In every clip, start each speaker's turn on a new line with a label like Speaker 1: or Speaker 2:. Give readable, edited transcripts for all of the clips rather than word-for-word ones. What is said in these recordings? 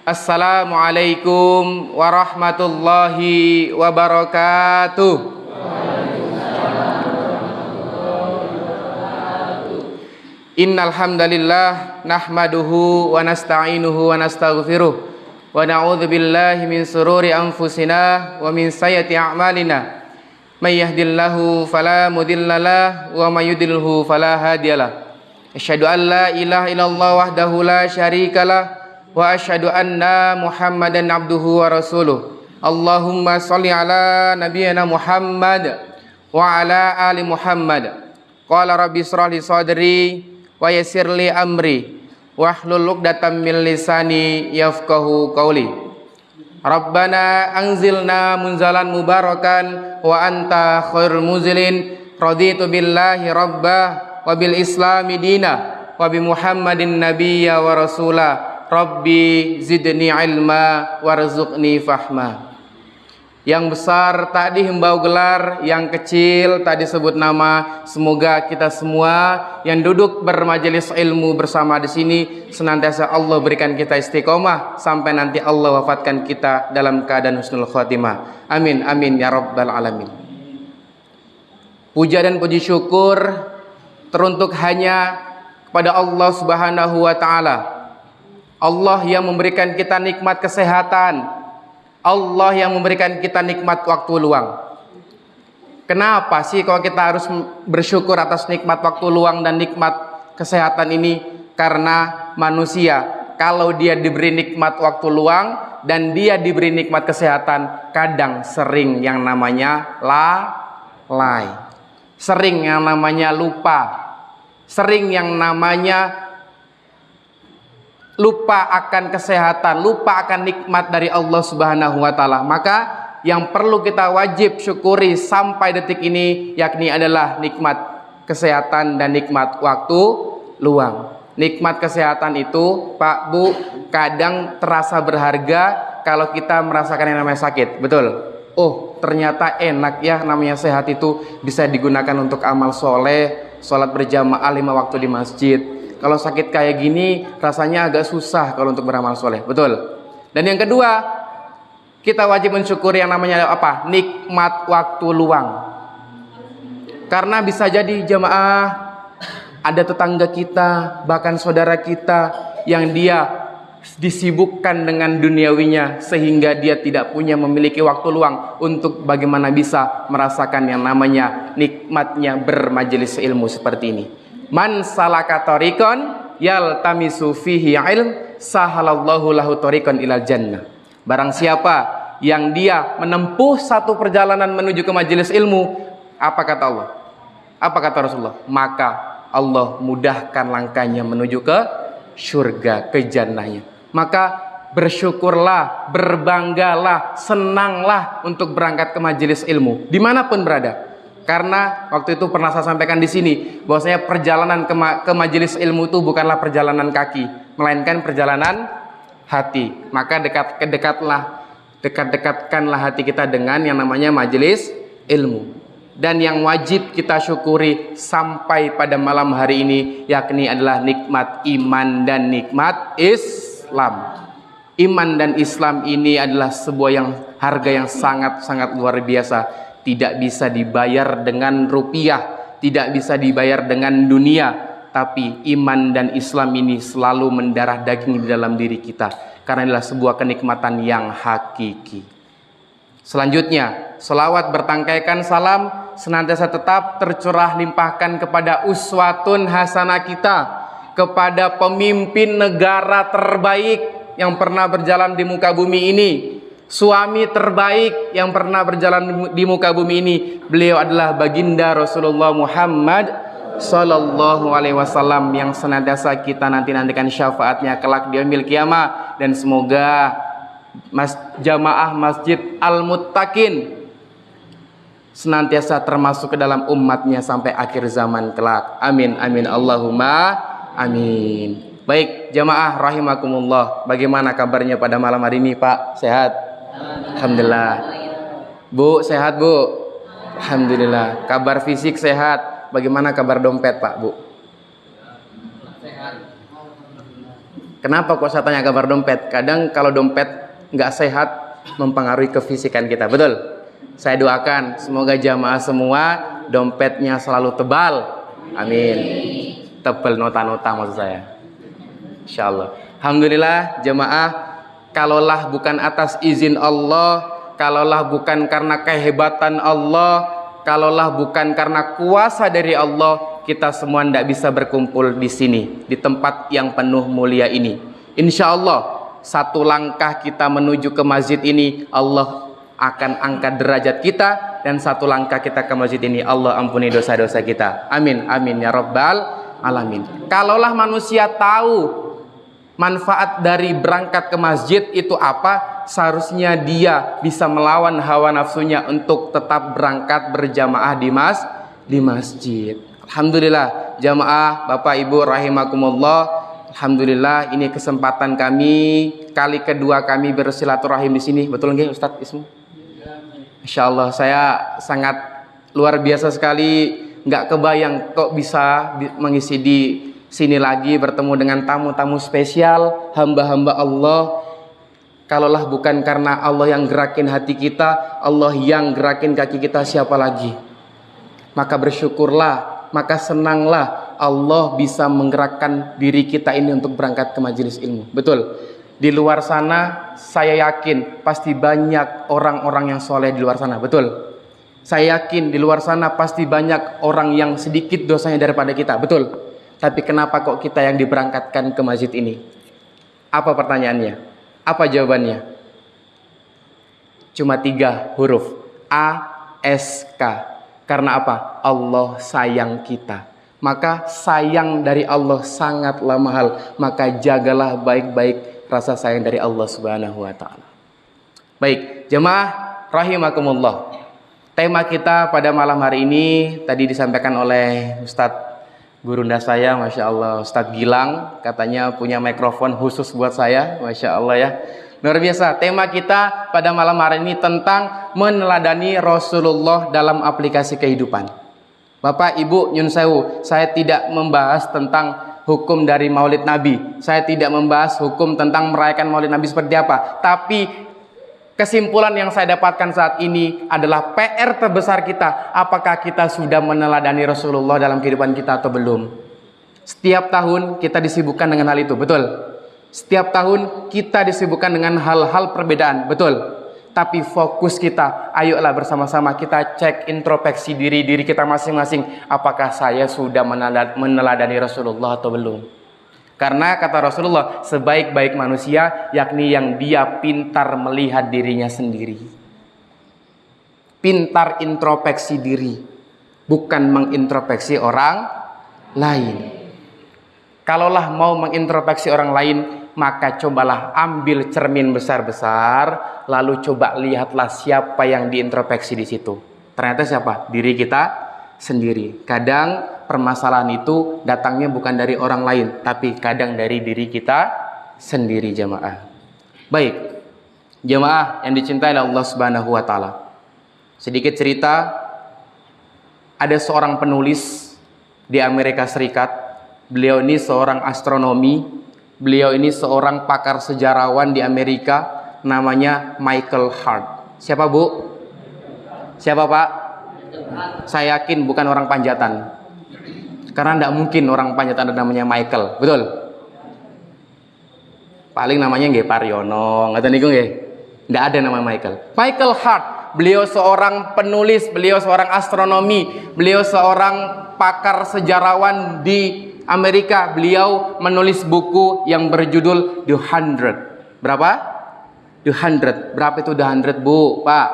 Speaker 1: Assalamualaikum warahmatullahi wabarakatuh. Innal hamdalillah nahmaduhu wa nasta'inuhu wa nastaghfiruh wa na'udzu billahi min sururi anfusina wa min sayyiati a'malina. May yahdihillahu fala mudhillalah wa may yudlilhu fala hadiyalah. Asyhadu an la ilaha illallah wahdahu la syarikalah wa asyhadu anna Muhammadan abduhu wa rasuluh. Allahumma shalli ala nabiyyina Muhammad wa ala ali Muhammad. Qala rabbi shrah li sadri wa yassir li amri wahlul 'uqdatam min lisani yafqahu qawli. Rabbana anzilna munzalan mubarakan wa anta khairul munzilin. Raditu billahi rabbah wa bil islami dina wa bi Muhammadin nabiyya wa rasula. Rabbi zidni ilma warzuqni fahma. Yang besar tak dihimbau gelar, yang kecil tak disebut nama. Semoga kita semua yang duduk bermajelis ilmu bersama di sini senantiasa Allah berikan kita istiqomah sampai nanti Allah wafatkan kita dalam keadaan husnul khotimah. Amin amin ya rabbal alamin. Puja dan puji syukur teruntuk hanya kepada Allah Subhanahu wa taala. Allah yang memberikan kita nikmat kesehatan, Allah yang memberikan kita nikmat waktu luang. Kenapa sih kalau kita harus bersyukur atas nikmat waktu luang dan nikmat kesehatan ini? Karena manusia kalau dia diberi nikmat waktu luang dan dia diberi nikmat kesehatan, kadang sering yang namanya lalai, sering yang namanya lupa, sering yang namanya lupa akan kesehatan, lupa akan nikmat dari Allah Subhanahu wa taala. Maka yang perlu kita wajib syukuri sampai detik ini yakni adalah nikmat kesehatan dan nikmat waktu luang. Nikmat kesehatan itu, Pak, Bu, kadang terasa berharga kalau kita merasakan yang namanya sakit. Betul? Oh, ternyata enak ya namanya sehat itu bisa digunakan untuk amal soleh, sholat berjamaah 5 waktu di masjid. Kalau sakit kayak gini rasanya agak susah kalau untuk beramal soleh, betul. Dan yang kedua, kita wajib mensyukuri yang namanya apa? Nikmat waktu luang. Karena bisa jadi jamaah ada tetangga kita, bahkan saudara kita yang dia disibukkan dengan duniawinya sehingga dia tidak punya memiliki waktu luang untuk bagaimana bisa merasakan yang namanya nikmatnya bermajelis ilmu seperti ini. Man salaka tariqan yaltamisu fihi ilm sahalallahu lahu tariqan ilal jannah. Barang siapa yang dia menempuh satu perjalanan menuju ke majelis ilmu, apa kata Allah? Apa kata Rasulullah? Maka Allah mudahkan langkahnya menuju ke surga, ke jannahnya. Maka bersyukurlah, berbanggalah, senanglah untuk berangkat ke majelis ilmu dimanapun berada. Karena waktu itu pernah saya sampaikan di sini bahwasanya perjalanan ke majelis ilmu itu bukanlah perjalanan kaki, melainkan perjalanan hati. Maka dekatkanlah hati kita dengan yang namanya majelis ilmu. Dan yang wajib kita syukuri sampai pada malam hari ini yakni adalah nikmat iman dan nikmat Islam. Iman dan Islam ini adalah sebuah yang harga yang sangat-sangat luar biasa. Tidak bisa dibayar dengan rupiah, tidak bisa dibayar dengan dunia, tapi iman dan Islam ini selalu mendarah daging di dalam diri kita karena adalah sebuah kenikmatan yang hakiki. Selanjutnya, selawat bertangkaikan salam senantiasa tetap tercurah limpahkan kepada uswatun hasanah kita, kepada pemimpin negara terbaik yang pernah berjalan di muka bumi ini, suami terbaik yang pernah berjalan di muka bumi ini. Beliau adalah baginda Rasulullah Muhammad sallallahu alaihi wasallam yang senantiasa kita nantikan syafaatnya kelak di yaumil qiyamah. Dan semoga jamaah Masjid Al-Muttaqin senantiasa termasuk ke dalam umatnya sampai akhir zaman kelak. Amin amin Allahumma amin. Baik jamaah rahimakumullah, bagaimana kabarnya pada malam hari ini, Pak? Sehat? Alhamdulillah. Bu, sehat Bu? Alhamdulillah. Kabar fisik sehat. Bagaimana kabar dompet Pak, Bu?
Speaker 2: Sehat.
Speaker 1: Kenapa kok saya tanya kabar dompet? Kadang kalau dompet nggak sehat mempengaruhi kefisikan kita, betul? Saya doakan semoga jamaah semua dompetnya selalu tebal, amin. Tebal nota-nota maksud saya, insyaallah. Alhamdulillah jamaah, kalaulah bukan atas izin Allah, kalaulah bukan karena kehebatan Allah, kalaulah bukan karena kuasa dari Allah, kita semua tidak bisa berkumpul di sini, di tempat yang penuh mulia ini. Insya Allah, satu langkah kita menuju ke masjid ini, Allah akan angkat derajat kita, dan satu langkah kita ke masjid ini, Allah ampuni dosa-dosa kita. Amin, amin ya rabbal alamin. Kalaulah manusia tahu manfaat dari berangkat ke masjid itu apa, seharusnya dia bisa melawan hawa nafsunya untuk tetap berangkat berjamaah di masjid. Alhamdulillah jamaah Bapak Ibu rahimakumullah. Alhamdulillah ini kesempatan kami, kali kedua kami bersilaturahim di sini. Betul nggih Ustadz Ismu? Insya Allah saya sangat luar biasa sekali, nggak kebayang kok bisa mengisi di sini lagi, bertemu dengan tamu-tamu spesial, hamba-hamba Allah. Kalaulah bukan karena Allah yang gerakin hati kita, Allah yang gerakin kaki kita, siapa lagi? Maka bersyukurlah, maka senanglah Allah bisa menggerakkan diri kita ini untuk berangkat ke majelis ilmu. Betul. Di luar sana saya yakin pasti banyak orang-orang yang soleh di luar sana. Betul. Saya yakin di luar sana pasti banyak orang yang sedikit dosanya daripada kita. Betul. Tapi kenapa kok kita yang diberangkatkan ke masjid ini? Apa pertanyaannya? Apa jawabannya? Cuma 3 huruf. A-S-K. Karena apa? Allah sayang kita. Maka sayang dari Allah sangatlah mahal. Maka jagalah baik-baik rasa sayang dari Allah Subhanahu wa ta'ala. Baik, jemaah rahimakumullah. Tema kita pada malam hari ini tadi disampaikan oleh Ustadz gurunda saya, Masya Allah, Ustadz Gilang, katanya punya mikrofon khusus buat saya, Masya Allah ya. Luar biasa, tema kita pada malam hari ini tentang meneladani Rasulullah dalam aplikasi kehidupan. Bapak, Ibu, Nyun Sewu, saya tidak membahas tentang hukum dari Maulid Nabi. Saya tidak membahas hukum tentang merayakan Maulid Nabi seperti apa. Tapi kesimpulan yang saya dapatkan saat ini adalah PR terbesar kita. Apakah kita sudah meneladani Rasulullah dalam kehidupan kita atau belum? Setiap tahun kita disibukkan dengan hal itu, betul? Setiap tahun kita disibukkan dengan hal-hal perbedaan, betul? Tapi fokus kita, ayolah bersama-sama kita cek introspeksi diri kita masing-masing. Apakah saya sudah meneladani Rasulullah atau belum? Karena kata Rasulullah, sebaik-baik manusia yakni yang dia pintar melihat dirinya sendiri. Pintar introspeksi diri, bukan mengintrospeksi orang lain. Kalaulah mau mengintrospeksi orang lain, maka cobalah ambil cermin besar-besar, lalu coba lihatlah siapa yang diintrospeksi di situ. Ternyata siapa? Diri kita sendiri. Kadang permasalahan itu datangnya bukan dari orang lain, tapi kadang dari diri kita sendiri, jamaah. Baik, jamaah yang dicintai oleh Allah Subhanahu wa ta'ala. Sedikit cerita, ada seorang penulis di Amerika Serikat. Beliau ini seorang astronomi. Beliau ini seorang pakar sejarawan di Amerika, namanya Michael Hart. Siapa, Bu? Siapa, Pak? Saya yakin bukan orang Panjatan. Karena tidak mungkin orang Panjatan ada namanya Michael, betul? Paling namanya nggih Paryono, ngoten niku nggih. Tidak ada nama Michael. Michael Hart, beliau seorang penulis, beliau seorang astronomi, beliau seorang pakar sejarawan di Amerika. Beliau menulis buku yang berjudul The 100. Berapa? The 100. Berapa itu The 100, Bu, Pak?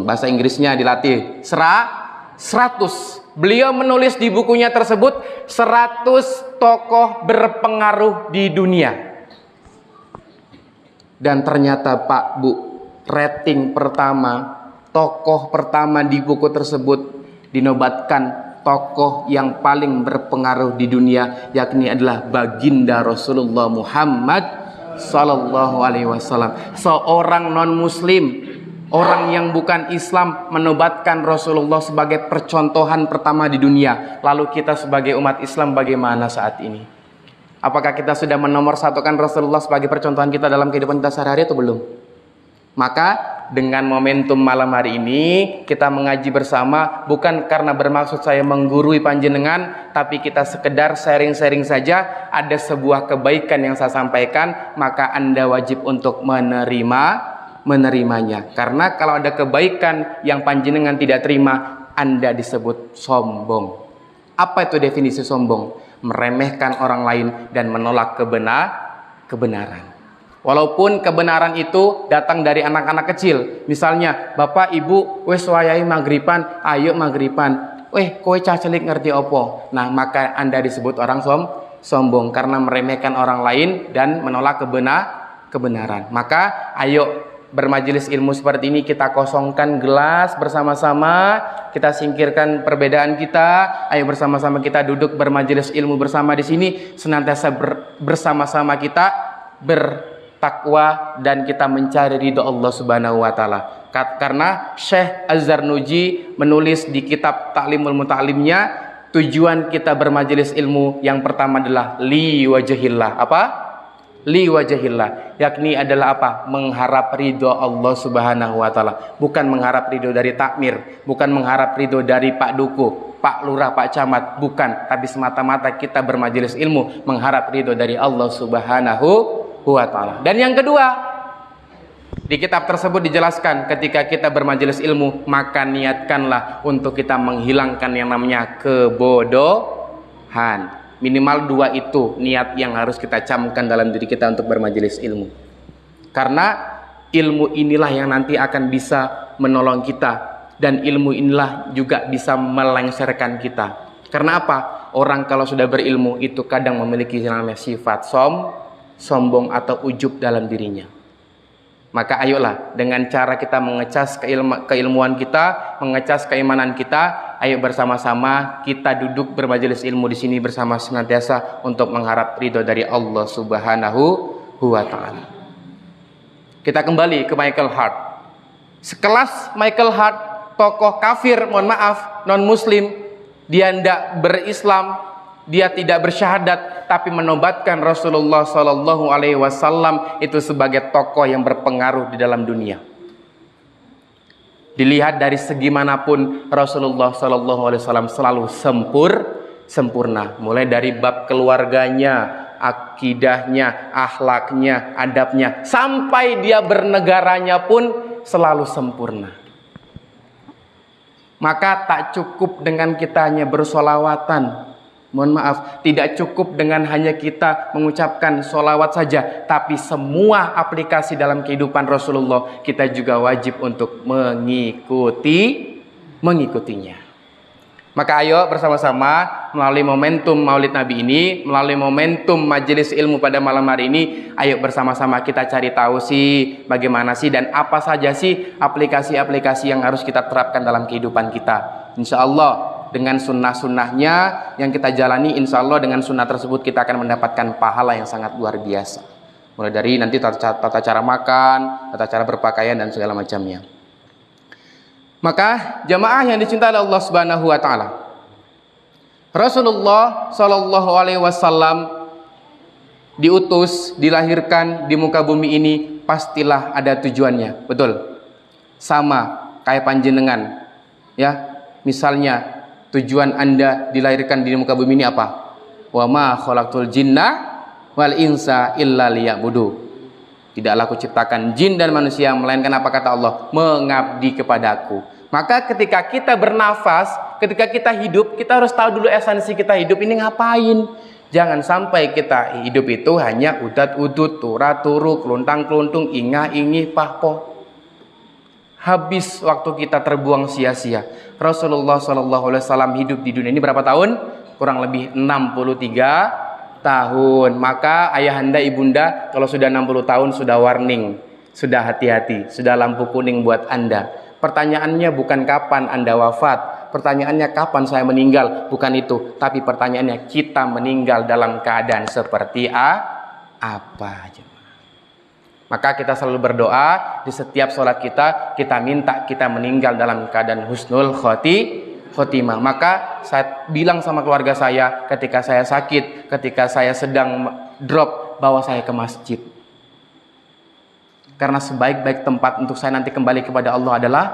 Speaker 1: Bahasa Inggrisnya dilatih. 100. Beliau menulis di bukunya tersebut 100 tokoh berpengaruh di dunia. Dan ternyata, Pak, Bu, rating pertama, tokoh pertama di buku tersebut dinobatkan tokoh yang paling berpengaruh di dunia, yakni adalah baginda Rasulullah Muhammad Sallallahu Alaihi Wasallam. Seorang non muslim, orang yang bukan Islam, menobatkan Rasulullah sebagai percontohan pertama di dunia. Lalu kita sebagai umat Islam bagaimana saat ini? Apakah kita sudah menomorsatukan Rasulullah sebagai percontohan kita dalam kehidupan kita sehari-hari atau belum? Maka dengan momentum malam hari ini kita mengaji bersama bukan karena bermaksud saya menggurui panjenengan, tapi kita sekedar sharing-sharing saja. Ada sebuah kebaikan yang saya sampaikan, maka Anda wajib untuk menerimanya. Karena kalau ada kebaikan yang panjenengan tidak terima, Anda disebut sombong. Apa itu definisi sombong? Meremehkan orang lain dan menolak kebenaran. Walaupun kebenaran itu datang dari anak-anak kecil. Misalnya, Bapak, Ibu, wes wayai maghriban, ayo maghriban. Kowe cacelik ngerti opo. Nah, maka Anda disebut orang sombong karena meremehkan orang lain dan menolak kebenaran. Maka ayo bermajelis ilmu seperti ini kita kosongkan gelas bersama-sama, kita singkirkan perbedaan kita. Ayo bersama-sama kita duduk bermajelis ilmu bersama di sini, senantiasa bersama-sama kita bertakwa dan kita mencari ridho Allah Subhanahu wa taala. Karena Syekh Az-Zarnuji menulis di kitab Ta'limul Muta'alimnya, tujuan kita bermajelis ilmu yang pertama adalah li wajhillah. Apa? Li wajhillah, yakni adalah apa? Mengharap ridho Allah Subhanahu wa taala. Bukan mengharap ridho dari takmir, bukan mengharap ridho dari Pak Duku, Pak Lurah, Pak Camat, bukan, tapi semata-mata kita bermajelis ilmu mengharap ridho dari Allah Subhanahu wa ta'ala. Dan yang kedua, di kitab tersebut dijelaskan ketika kita bermajelis ilmu, maka niatkanlah untuk kita menghilangkan yang namanya kebodohan. Minimal dua itu niat yang harus kita camkan dalam diri kita untuk bermajelis ilmu. Karena ilmu inilah yang nanti akan bisa menolong kita, dan ilmu inilah juga bisa melengsarkan kita. Karena apa? Orang kalau sudah berilmu itu kadang memiliki namanya sifat sombong atau ujub dalam dirinya. Maka ayolah dengan cara kita mengecas keilmuan kita, mengecas keimanan kita, ayo bersama-sama kita duduk bermajelis ilmu di sini bersama senantiasa untuk mengharap ridho dari Allah Subhanahu wa taala. Kita kembali ke Michael Hart. Sekelas Michael Hart, tokoh kafir, mohon maaf, non muslim, dia tidak berislam, dia tidak bersyahadat, tapi menobatkan Rasulullah Sallallahu Alaihi Wasallam itu sebagai tokoh yang berpengaruh di dalam dunia. Dilihat dari segi manapun, Rasulullah Sallallahu Alaihi Wasallam selalu sempurna. Mulai dari bab keluarganya, akidahnya, akhlaknya, adabnya, sampai dia bernegaranya pun selalu sempurna. Maka tak cukup dengan kita hanya bersolawatan. Mohon maaf, tidak cukup dengan hanya kita mengucapkan sholawat saja, tapi semua aplikasi dalam kehidupan Rasulullah kita juga wajib untuk mengikutinya. Maka ayo bersama-sama melalui momentum Maulid Nabi ini, melalui momentum majelis ilmu pada malam hari ini, ayo bersama-sama kita cari tahu sih bagaimana sih dan apa saja sih aplikasi-aplikasi yang harus kita terapkan dalam kehidupan kita. Insya Allah dengan sunnah-sunnahnya yang kita jalani, insya Allah dengan sunnah tersebut kita akan mendapatkan pahala yang sangat luar biasa. Mulai dari nanti tata cara makan, tata cara berpakaian dan segala macamnya. Maka jamaah yang dicintai oleh Allah Subhanahu wa taala, Rasulullah Shallallahu Alaihi Wasallam diutus, dilahirkan di muka bumi ini pastilah ada tujuannya, betul? Sama kayak panjenengan, ya. Misalnya tujuan Anda dilahirkan di muka bumi ini apa? Wa ma khalaqtul jinna wal insa illa liya'budu. Tidaklah aku ciptakan jin dan manusia melainkan apa kata Allah? Mengabdi kepadaku. Maka ketika kita bernafas, ketika kita hidup, kita harus tahu dulu esensi kita hidup ini ngapain. Jangan sampai kita hidup itu hanya udat-udut, tura-turu, keluntang-keluntung, ingah-ingih, pahpoh. Habis waktu kita terbuang sia-sia. Rasulullah SAW hidup di dunia ini berapa tahun? Kurang lebih 63 tahun. Maka ayahanda ibunda kalau sudah 60 tahun sudah warning, sudah hati-hati, sudah lampu kuning buat Anda. Pertanyaannya bukan kapan Anda wafat, pertanyaannya kapan saya meninggal, bukan itu. Tapi pertanyaannya kita meninggal dalam keadaan seperti apa? Maka kita selalu berdoa di setiap sholat kita minta kita meninggal dalam keadaan husnul khotimah. Maka saya bilang sama keluarga saya ketika saya sakit, ketika saya sedang drop, bawa saya ke masjid. Karena sebaik-baik tempat untuk saya nanti kembali kepada Allah adalah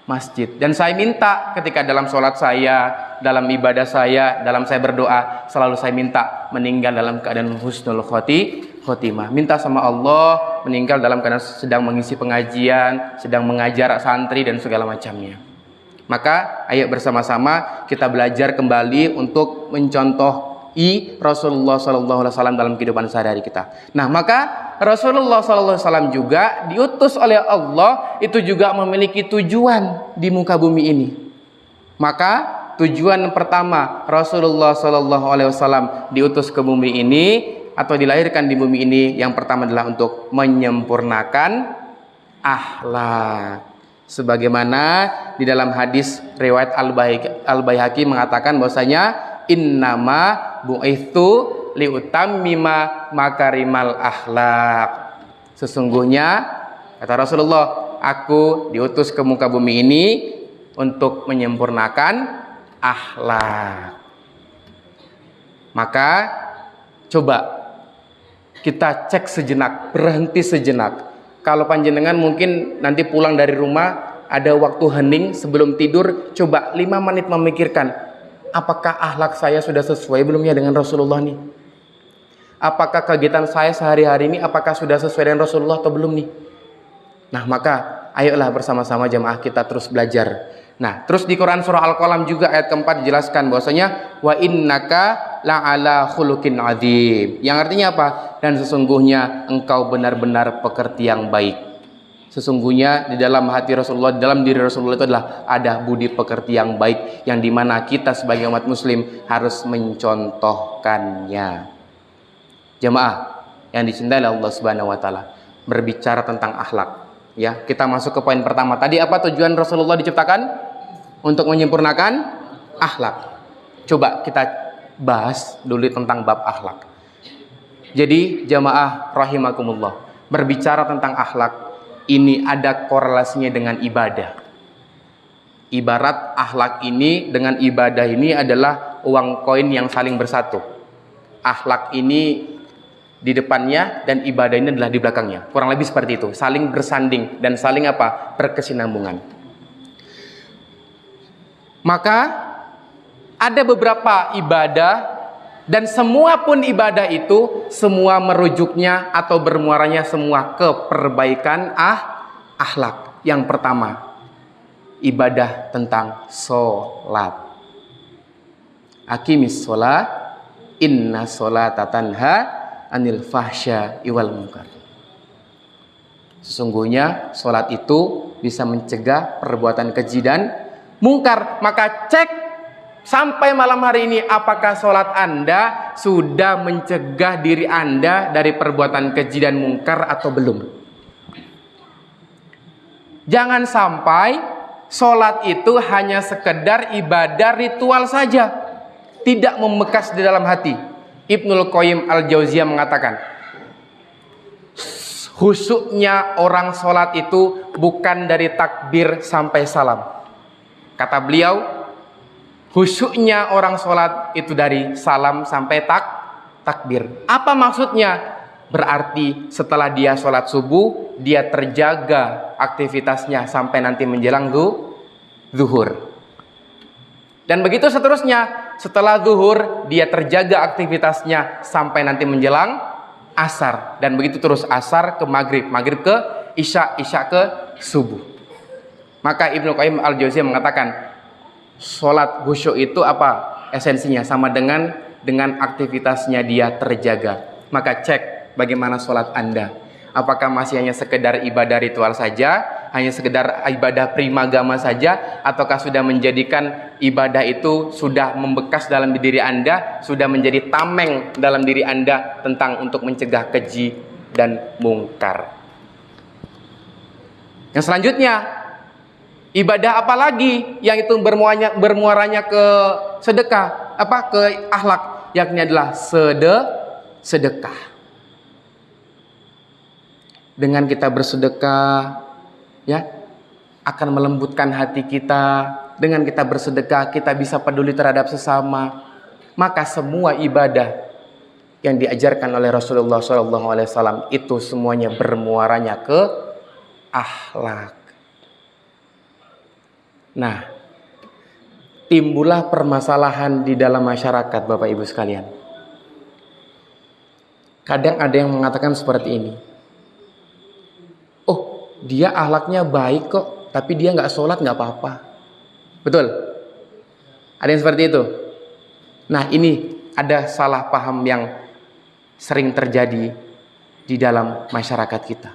Speaker 1: masjid. Dan saya minta ketika dalam sholat saya, dalam ibadah saya, dalam saya berdoa, selalu saya minta meninggal dalam keadaan husnul khotimah. Minta sama Allah meninggal dalam keadaan sedang mengisi pengajian, sedang mengajar santri dan segala macamnya. Maka ayo bersama-sama kita belajar kembali untuk mencontoh Rasulullah SAW dalam kehidupan sehari-hari kita. Nah, maka Rasulullah SAW juga diutus oleh Allah itu juga memiliki tujuan di muka bumi ini. Maka tujuan pertama Rasulullah SAW diutus ke bumi ini atau dilahirkan di bumi ini, yang pertama adalah untuk menyempurnakan akhlak. Sebagaimana di dalam hadis riwayat Al-Baihaqi mengatakan bahwasanya innama bu'itsu liutammima makarimal akhlak. Sesungguhnya kata Rasulullah, aku diutus ke muka bumi ini untuk menyempurnakan akhlak. Maka coba kita cek sejenak, berhenti sejenak. Kalau panjenengan mungkin nanti pulang dari rumah ada waktu hening sebelum tidur, coba 5 menit memikirkan, apakah akhlak saya sudah sesuai belum ya dengan Rasulullah nih? Apakah kegiatan saya sehari-hari ini apakah sudah sesuai dengan Rasulullah atau belum nih? Nah, maka ayolah bersama-sama jamaah kita terus belajar. Nah, terus di Quran surah Al-Qalam juga ayat keempat dijelaskan bahwasanya wa innaka la'ala khuluqin adzim. Yang artinya apa? Dan sesungguhnya engkau benar-benar pekerti yang baik. Sesungguhnya di dalam hati Rasulullah, di dalam diri Rasulullah itu adalah ada budi pekerti yang baik yang dimana kita sebagai umat muslim harus mencontohkannya. Jamaah yang dicintai Allah Subhanahu wa taala, berbicara tentang akhlak. Ya, kita masuk ke poin pertama. Tadi apa tujuan Rasulullah diciptakan? Untuk menyempurnakan akhlak. Coba kita bahas dulu tentang bab akhlak. Jadi jamaah rahimakumullah, berbicara tentang akhlak ini ada korelasinya dengan ibadah. Ibarat akhlak ini dengan ibadah ini adalah uang koin yang saling bersatu. Akhlak ini di depannya dan ibadah ini adalah di belakangnya. Kurang lebih seperti itu, saling bersanding dan saling apa? Berkesinambungan. Maka ada beberapa ibadah dan semua pun ibadah itu semua merujuknya atau bermuaranya semua ke perbaikan akhlak. Yang pertama, ibadah tentang sholat. Aqimis sholat, inna sholata tanha anil fahsya iwal munkar. Sesungguhnya sholat itu bisa mencegah perbuatan keji dan mungkar. Maka cek sampai malam hari ini, apakah sholat Anda sudah mencegah diri Anda dari perbuatan keji dan mungkar atau belum? Jangan sampai sholat itu hanya sekedar ibadah ritual saja, tidak membekas di dalam hati. Ibnul Qayyim Al-Jauziyah mengatakan, khusyuknya orang sholat itu bukan dari takbir sampai salam. Kata beliau, khusyuknya orang sholat itu dari salam sampai takbir. Apa maksudnya? Berarti setelah dia sholat subuh, dia terjaga aktivitasnya sampai nanti menjelang zuhur. Dan begitu seterusnya, setelah zuhur dia terjaga aktivitasnya sampai nanti menjelang asar. Dan begitu terus, asar ke maghrib, maghrib ke isya, isya ke subuh. Maka Ibnu Qayyim Al-Jauziyah mengatakan, sholat khusyuk itu apa? Esensinya sama dengan aktivitasnya dia terjaga. Maka cek bagaimana sholat Anda. Apakah masih hanya sekedar ibadah ritual saja, hanya sekedar ibadah primagama saja, ataukah sudah menjadikan ibadah itu sudah membekas dalam diri Anda, sudah menjadi tameng dalam diri Anda tentang untuk mencegah keji dan mungkar. Yang selanjutnya, ibadah apa lagi yang itu bermuaranya ke sedekah, ke akhlak, yakni adalah sedekah. Dengan kita bersedekah, ya, akan melembutkan hati kita, dengan kita bersedekah, kita bisa peduli terhadap sesama. Maka semua ibadah yang diajarkan oleh Rasulullah SAW itu semuanya bermuaranya ke akhlak. Nah, timbullah permasalahan di dalam masyarakat, Bapak Ibu sekalian. Kadang ada yang mengatakan seperti ini. Oh, dia akhlaknya baik kok, tapi dia nggak sholat nggak apa-apa. Betul? Ada yang seperti itu? Nah, ini ada salah paham yang sering terjadi di dalam masyarakat kita.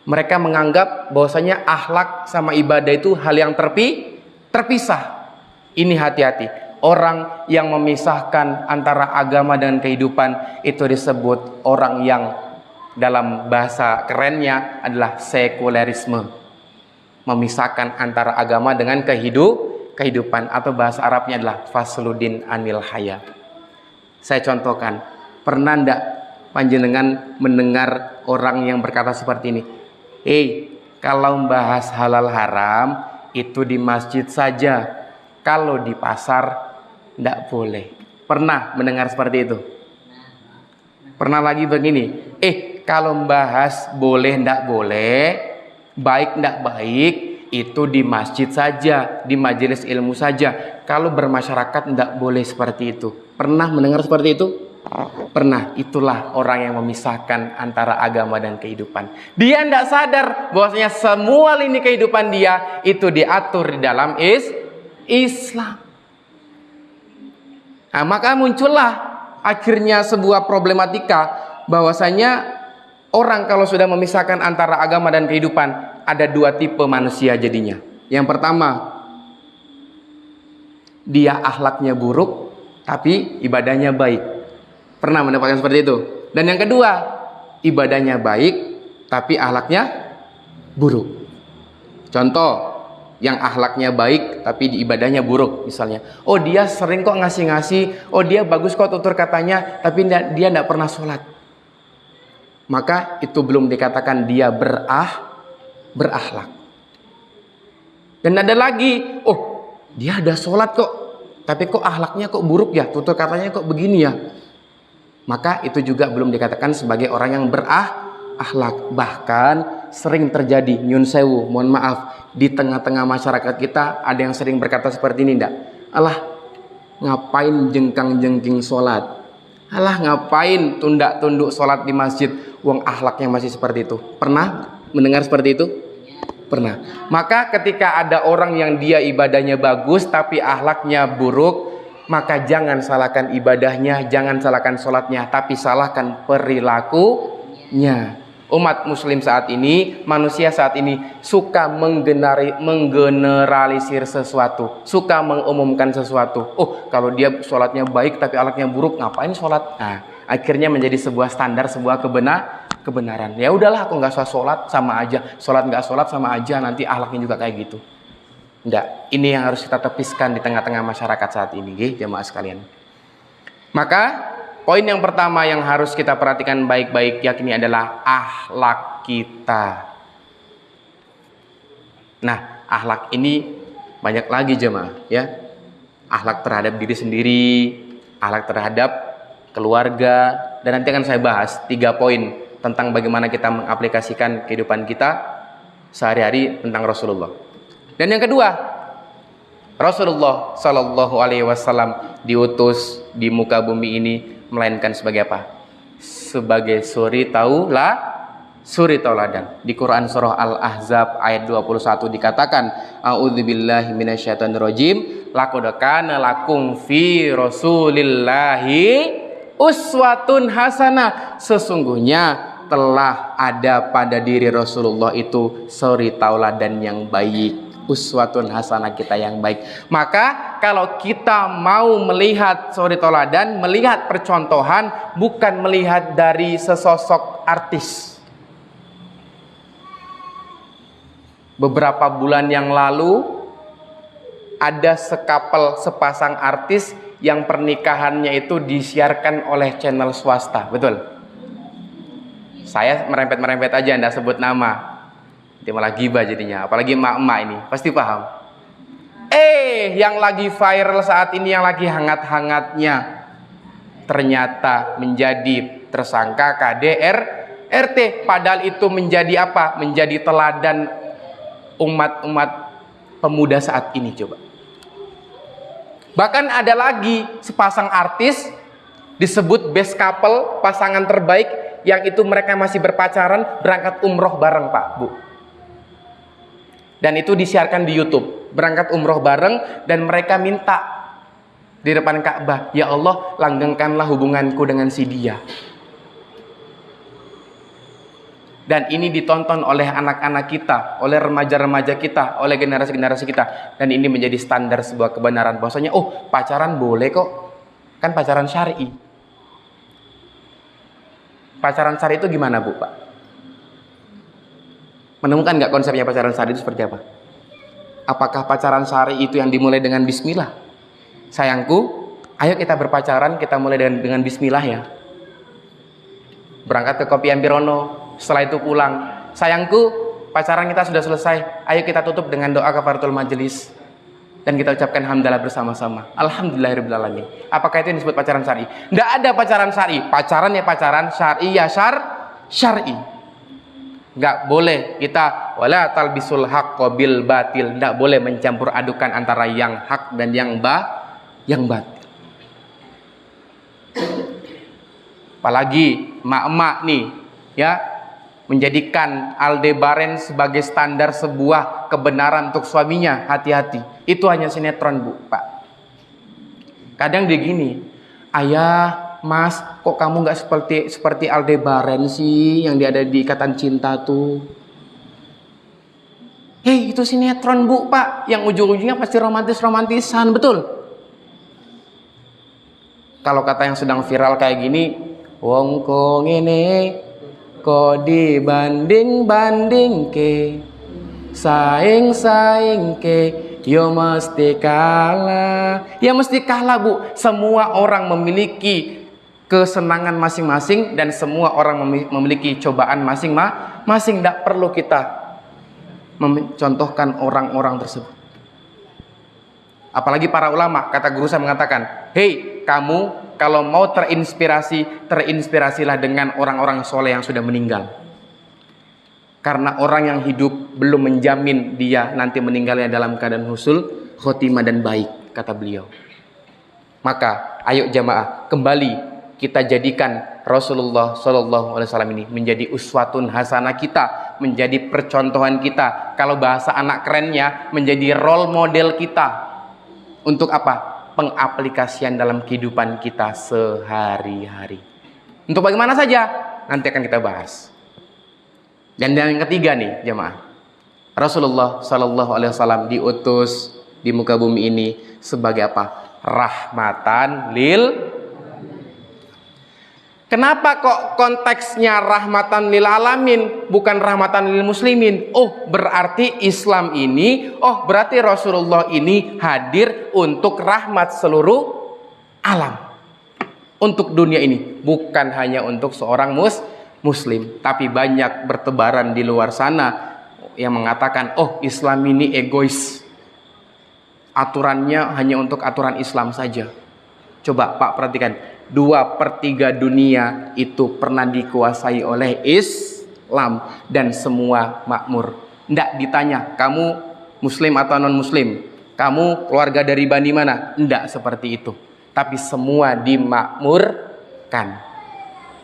Speaker 1: Mereka menganggap bahwasanya akhlak sama ibadah itu hal yang terpisah. Ini hati-hati. Orang yang memisahkan antara agama dan kehidupan itu disebut orang yang dalam bahasa kerennya adalah sekulerisme. Memisahkan antara agama dengan kehidupan, atau bahasa Arabnya adalah fasludin anil haya. Saya contohkan, pernah ndak panjenengan mendengar orang yang berkata seperti ini? Kalau membahas halal haram itu di masjid saja, kalau di pasar ndak boleh. Pernah mendengar seperti itu? Pernah lagi begini, kalau membahas boleh ndak boleh, baik ndak baik, itu di masjid saja, di majelis ilmu saja. Kalau bermasyarakat ndak boleh seperti itu. Pernah mendengar seperti itu? Pernah. Itulah orang yang memisahkan antara agama dan kehidupan. Dia ndak sadar bahwasanya semua lini kehidupan dia itu diatur di dalam Islam. Nah, maka muncullah akhirnya sebuah problematika bahwasanya orang kalau sudah memisahkan antara agama dan kehidupan, ada dua tipe manusia jadinya. Yang pertama, dia akhlaknya buruk tapi ibadahnya baik. Pernah mendapatkan seperti itu? Dan yang kedua, ibadahnya baik tapi akhlaknya buruk. Contoh, yang akhlaknya baik tapi ibadahnya buruk misalnya. Oh, dia sering kok ngasih-ngasih, oh dia bagus kok tutur katanya, tapi dia tidak pernah sholat. Maka itu belum dikatakan dia berakhlak. Dan ada lagi, oh dia ada sholat kok, tapi kok akhlaknya kok buruk ya, tutur katanya kok begini ya. Maka itu juga belum dikatakan sebagai orang yang berakhlak. Bahkan sering terjadi, nyun sewu, mohon maaf, di tengah-tengah masyarakat kita ada yang sering berkata seperti ini, ndak? Alah, ngapain jengkang-jengking sholat? Alah, ngapain tundak-tunduk sholat di masjid? Wong akhlaknya masih seperti itu. Pernah mendengar seperti itu? Pernah. Maka ketika ada orang yang dia ibadahnya bagus tapi akhlaknya buruk, maka jangan salahkan ibadahnya, jangan salahkan sholatnya, tapi salahkan perilakunya. Umat muslim saat ini, manusia saat ini suka menggeneralisir sesuatu, suka mengumumkan sesuatu. Oh, kalau dia sholatnya baik tapi akhlaknya buruk, ngapain sholat? Nah, akhirnya menjadi sebuah standar, sebuah kebenaran. Ya udahlah, aku nggak usah sholat, sama aja. Sholat nggak sholat sama aja, nanti akhlaknya juga kayak gitu. Enggak, ini yang harus kita tepiskan di tengah-tengah masyarakat saat ini, jemaah sekalian. Maka poin yang pertama yang harus kita perhatikan baik-baik yakni adalah akhlak kita. Nah, akhlak ini banyak lagi jemaah, ya. Akhlak terhadap diri sendiri, akhlak terhadap keluarga, dan nanti akan saya bahas 3 poin tentang bagaimana kita mengaplikasikan kehidupan kita sehari-hari tentang Rasulullah. Dan yang kedua, Rasulullah Shallallahu Alaihi Wasallam diutus di muka bumi ini melainkan sebagai apa? Sebagai suri tauladan. Di Quran surah Al-Ahzab ayat 21 dikatakan, A'udzubillahi minasyaitonirrajim, laqad kana lakum fi Rasulillahi uswatun hasanah. Sesungguhnya telah ada pada diri Rasulullah itu suri tauladan yang baik. Uswatun hasanah, kita yang baik. Maka kalau kita mau melihat suri tauladan, melihat percontohan, bukan melihat dari sesosok artis. Beberapa bulan yang lalu ada sepasang artis yang pernikahannya itu disiarkan oleh channel swasta, betul? Saya merempet-merempet aja, nggak sebut nama. Nanti malah gibah jadinya, apalagi emak-emak ini pasti paham. Yang lagi viral saat ini, yang lagi hangat-hangatnya, ternyata menjadi tersangka KDRT. Padahal itu menjadi apa? Menjadi teladan umat-umat pemuda saat ini. Coba. Bahkan ada lagi sepasang artis disebut best couple, pasangan terbaik, yang itu mereka masih berpacaran, berangkat umroh bareng, Pak, Bu. Dan itu disiarkan di YouTube, berangkat umroh bareng, dan mereka minta di depan Ka'bah, ya Allah, langgengkanlah hubunganku dengan si dia. Dan ini ditonton oleh anak-anak kita, oleh remaja-remaja kita, oleh generasi-generasi kita. Dan ini menjadi standar sebuah kebenaran, bahwasanya pacaran boleh kok, kan pacaran syar'i. Pacaran syar'i itu gimana, Bu, Pak? Menemukan nggak konsepnya pacaran syar'i itu seperti apa? Apakah pacaran syar'i itu yang dimulai dengan bismillah? Sayangku, ayo kita berpacaran, kita mulai dengan bismillah ya. Berangkat ke Kopi Ampirono, setelah itu pulang. Sayangku, pacaran kita sudah selesai, ayo kita tutup dengan doa kafaratul majelis. Dan kita ucapkan hamdalah bersama-sama. Alhamdulillahirrahmanirrahim. Apakah itu yang disebut pacaran syar'i? Nggak ada pacaran syar'i. Pacaran ya pacaran, syar'i ya syar'i. Nggak boleh kita wala talbisul haqqo bil batil, nggak boleh mencampur adukan antara yang hak dan yang batil. Apalagi emak-emak nih ya, menjadikan Aldebaran sebagai standar sebuah kebenaran untuk suaminya. Hati-hati, itu hanya sinetron, Bu, Pak. Kadang dia gini, ayah, Mas, kok kamu nggak seperti Aldebaran sih yang dia ada di Ikatan Cinta tuh? Itu sinetron, Bu, Pak, yang ujung-ujungnya pasti romantisan, betul? Kalau kata yang sedang viral kayak gini, wong kong ini kok dibanding ke, saing ke, yo mesti kalah. Ya mesti kalah, Bu. Semua orang memiliki kesenangan masing-masing dan semua orang memiliki cobaan masing-masing. Tidak perlu kita mencontohkan orang-orang tersebut. Apalagi para ulama, kata guru saya mengatakan, hei kamu kalau mau terinspirasilah dengan orang-orang soleh yang sudah meninggal. Karena orang yang hidup belum menjamin dia nanti meninggalnya dalam keadaan husnul khotimah dan baik, kata beliau. Maka ayo jamaah, kembali kita jadikan Rasulullah SAW ini menjadi uswatun hasanah kita, menjadi percontohan kita. Kalau bahasa anak kerennya, menjadi role model kita. Untuk apa? Pengaplikasian dalam kehidupan kita sehari-hari. Untuk bagaimana saja? Nanti akan kita bahas. Dan yang ketiga nih jemaah, Rasulullah SAW diutus di muka bumi ini sebagai apa? Rahmatan lil. Kenapa kok konteksnya rahmatan lil alamin, bukan rahmatan lil muslimin? Berarti Islam ini, berarti Rasulullah ini hadir untuk rahmat seluruh alam, untuk dunia ini, bukan hanya untuk seorang muslim. Tapi banyak bertebaran di luar sana yang mengatakan, Islam ini egois, aturannya hanya untuk aturan Islam saja. Coba Pak perhatikan, 2/3 dunia itu pernah dikuasai oleh Islam dan semua makmur. Nggak ditanya, kamu muslim atau non muslim, kamu keluarga dari bani mana? Nggak seperti itu. Tapi semua dimakmurkan.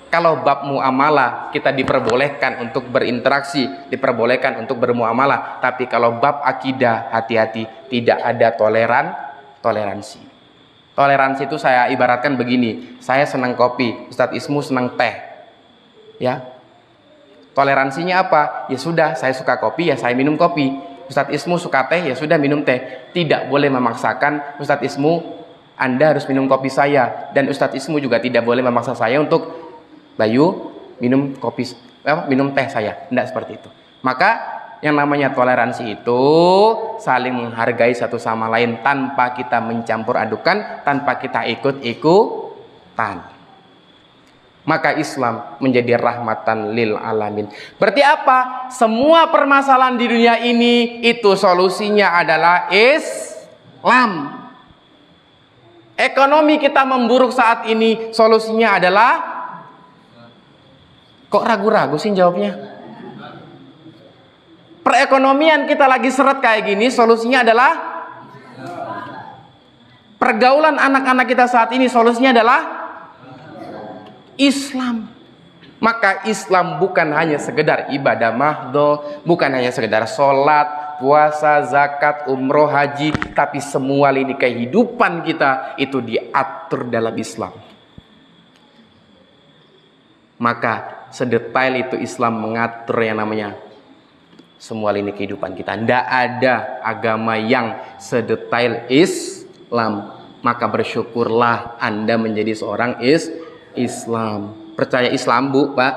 Speaker 1: Kalau bab muamalah kita diperbolehkan untuk berinteraksi, diperbolehkan untuk bermuamalah. Tapi kalau bab akidah, hati-hati, tidak ada toleransi. Toleransi itu saya ibaratkan begini, saya senang kopi, Ustadz Ismu senang teh, ya. Toleransinya apa? Ya sudah, saya suka kopi, ya saya minum kopi. Ustadz Ismu suka teh, ya sudah minum teh. Tidak boleh memaksakan Ustadz Ismu, Anda harus minum kopi saya, dan Ustadz Ismu juga tidak boleh memaksa saya untuk Bayu minum teh saya. Tidak seperti itu. Maka yang namanya toleransi itu saling menghargai satu sama lain tanpa kita mencampur adukan, tanpa kita ikut-ikutan. Maka Islam menjadi rahmatan lil alamin. Berarti apa? Semua permasalahan di dunia ini itu solusinya adalah Lam. Ekonomi kita memburuk saat ini, solusinya adalah, kok ragu-ragu sih jawabnya? Perekonomian kita lagi seret kayak gini, solusinya adalah pergaulan anak-anak kita saat ini, solusinya adalah Islam. Maka Islam bukan hanya sekedar ibadah mahdo, bukan hanya sekedar sholat, puasa, zakat, umroh, haji, tapi semua lini kehidupan kita itu diatur dalam Islam. Maka sedetail itu Islam mengatur yang namanya semua lini kehidupan kita. Tidak ada agama yang sedetail Islam. Maka bersyukurlah Anda menjadi seorang Islam. Percaya Islam, Bu, Pak?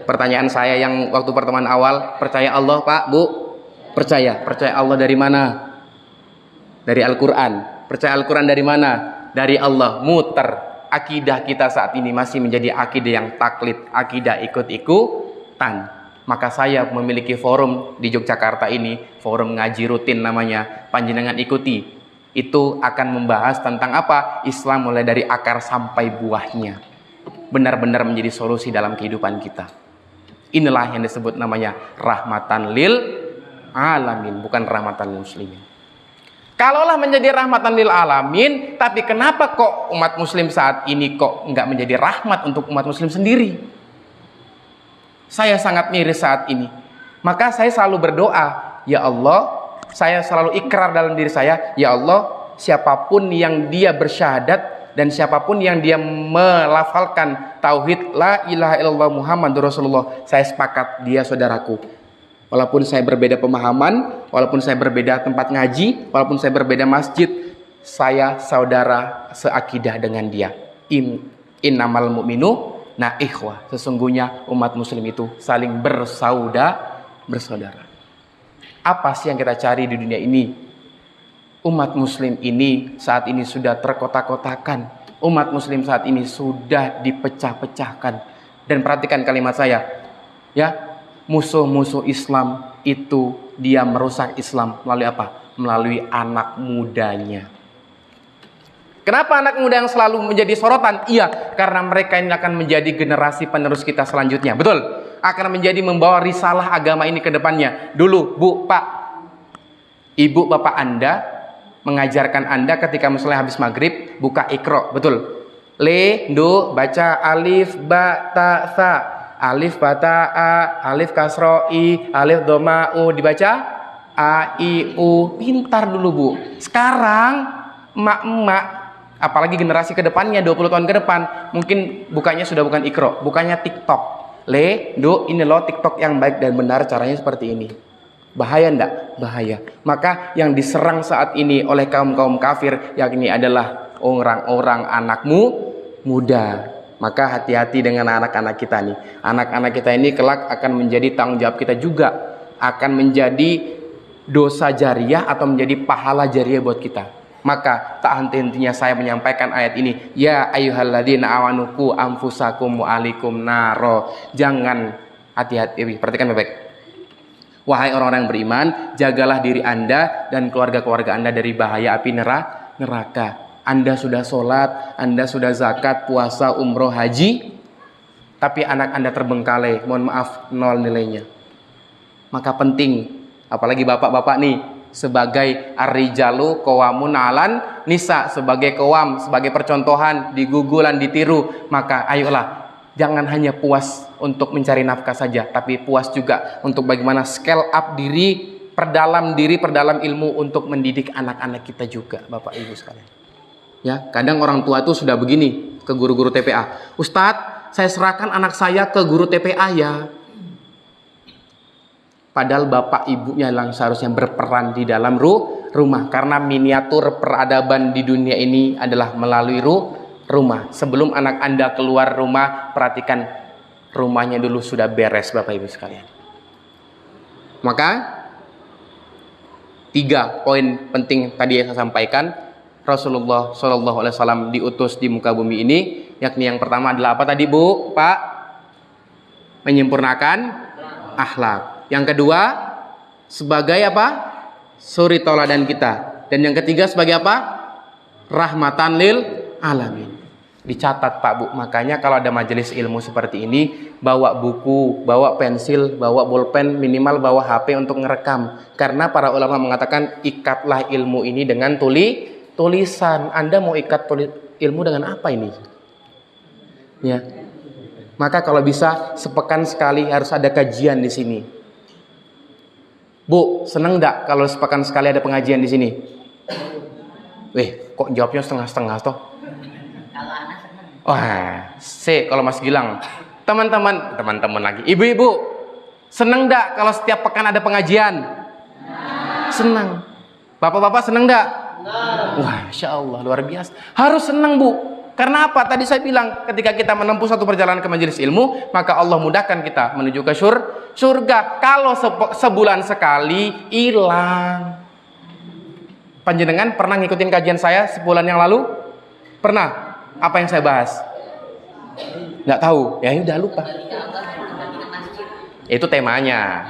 Speaker 1: Pertanyaan saya yang waktu pertemuan awal, percaya Allah, Pak, Bu? Percaya. Percaya Allah dari mana? Dari Al-Quran. Percaya Al-Quran dari mana? Dari Allah. Muter. Akidah kita saat ini masih menjadi akidah yang taklid, akidah ikut-ikutan. Maka saya memiliki forum di Yogyakarta ini, forum ngaji rutin namanya, panjenengan ikuti. Itu akan membahas tentang apa? Islam mulai dari akar sampai buahnya. Benar-benar menjadi solusi dalam kehidupan kita. Inilah yang disebut namanya rahmatan lil alamin, bukan rahmatan lil muslimin. Kalaulah menjadi rahmatan lil alamin, tapi kenapa kok umat muslim saat ini kok nggak menjadi rahmat untuk umat muslim sendiri? Saya sangat miris saat ini. Maka saya selalu berdoa, ya Allah, saya selalu ikrar dalam diri saya, ya Allah, siapapun yang dia bersyahadat dan siapapun yang dia melafalkan tauhid la ilaha illallah Muhammadur Rasulullah, saya sepakat dia saudaraku. Walaupun saya berbeda pemahaman, walaupun saya berbeda tempat ngaji, walaupun saya berbeda masjid, saya saudara seakidah dengan dia. Innamal mu'minu na ikhwah. Sesungguhnya umat muslim itu saling bersaudara. Apa sih yang kita cari di dunia ini? Umat muslim ini saat ini sudah terkotak-kotakan. Umat muslim saat ini sudah dipecah-pecahkan. Dan perhatikan kalimat saya, ya, musuh-musuh Islam itu dia merusak Islam melalui apa? Melalui anak mudanya. Kenapa anak muda yang selalu menjadi sorotan? Iya, karena mereka ini akan menjadi generasi penerus kita selanjutnya. Betul, akan menjadi membawa risalah agama ini ke depannya. Dulu, Bu, Pak, Ibu, Bapak Anda mengajarkan Anda ketika misalnya habis maghrib buka Iqra, betul? Le, do, baca alif, ba, ta, sa, alif, ba, ta, a, alif, kasro, i, alif, doma, u, dibaca a, i, u. Pintar dulu, Bu. Sekarang emak-emak, apalagi generasi ke depannya 20 tahun ke depan, mungkin bukanya sudah bukan Iqra, bukannya TikTok. Le, do, ini loh TikTok yang baik dan benar, caranya seperti ini. Bahaya enggak? Bahaya. Maka yang diserang saat ini oleh kaum-kaum kafir yakni adalah orang-orang anakmu muda. Maka hati-hati dengan anak-anak kita nih. Anak-anak kita ini kelak akan menjadi tanggung jawab kita juga. Akan menjadi dosa jariah atau menjadi pahala jariah buat kita. Maka tak henti-hentinya saya menyampaikan ayat ini. Ya ayyuhalladzina amanu qu anfusakum wa ahlikum naro. Jangan, hati-hati, perhatikan baik-baik. Wahai orang-orang yang beriman, jagalah diri Anda dan keluarga-keluarga Anda dari bahaya api neraka. Anda sudah sholat, Anda sudah zakat, puasa, umroh, haji, tapi anak Anda terbengkalai, mohon maaf, nol nilainya. Maka penting, apalagi bapak-bapak nih, sebagai ar-rijalu qawamun 'alan nisa, sebagai qawam, sebagai percontohan, digugulan, ditiru, maka ayolah, jangan hanya puas untuk mencari nafkah saja, tapi puas juga untuk bagaimana scale up diri, perdalam ilmu untuk mendidik anak-anak kita juga, Bapak Ibu sekalian. Ya, kadang orang tua itu sudah begini ke guru-guru TPA. Ustadz, saya serahkan anak saya ke guru TPA ya. Padahal bapak ibunya yang seharusnya berperan di dalam rumah, karena miniatur peradaban di dunia ini adalah melalui rumah. Sebelum anak Anda keluar rumah, perhatikan rumahnya dulu sudah beres, Bapak Ibu sekalian. Maka 3 poin penting tadi yang saya sampaikan. Rasulullah SAW diutus di muka bumi ini, yakni yang pertama adalah apa tadi, Bu, Pak? Menyempurnakan akhlak. Yang kedua, sebagai apa? Suri toladan kita. Dan yang ketiga sebagai apa? Rahmatan lil alamin. Dicatat Pak Bu, makanya kalau ada majelis ilmu seperti ini, bawa buku, bawa pensil, bawa bolpen, minimal bawa HP untuk ngerekam. Karena para ulama mengatakan ikatlah ilmu ini dengan tulisan. Anda mau ikat ilmu dengan apa ini? Ya. Maka kalau bisa sepekan sekali harus ada kajian di sini. Bu, seneng enggak kalau sepekan sekali ada pengajian di sini? Kok jawabnya setengah-setengah toh? Wah, kalau Mas Gilang, teman-teman lagi, ibu-ibu, seneng enggak kalau setiap pekan ada pengajian? Senang. Bapak-bapak seneng enggak? Wah, Masya Allah, luar biasa. Harus senang Bu. Karena apa? Tadi saya bilang, ketika kita menempuh satu perjalanan ke majelis ilmu, maka Allah mudahkan kita menuju ke surga. Kalau sebulan sekali, hilang. Panjenengan pernah ngikutin kajian saya sebulan yang lalu? Pernah? Apa yang saya bahas? Nggak tahu? Ya udah lupa. Itu temanya.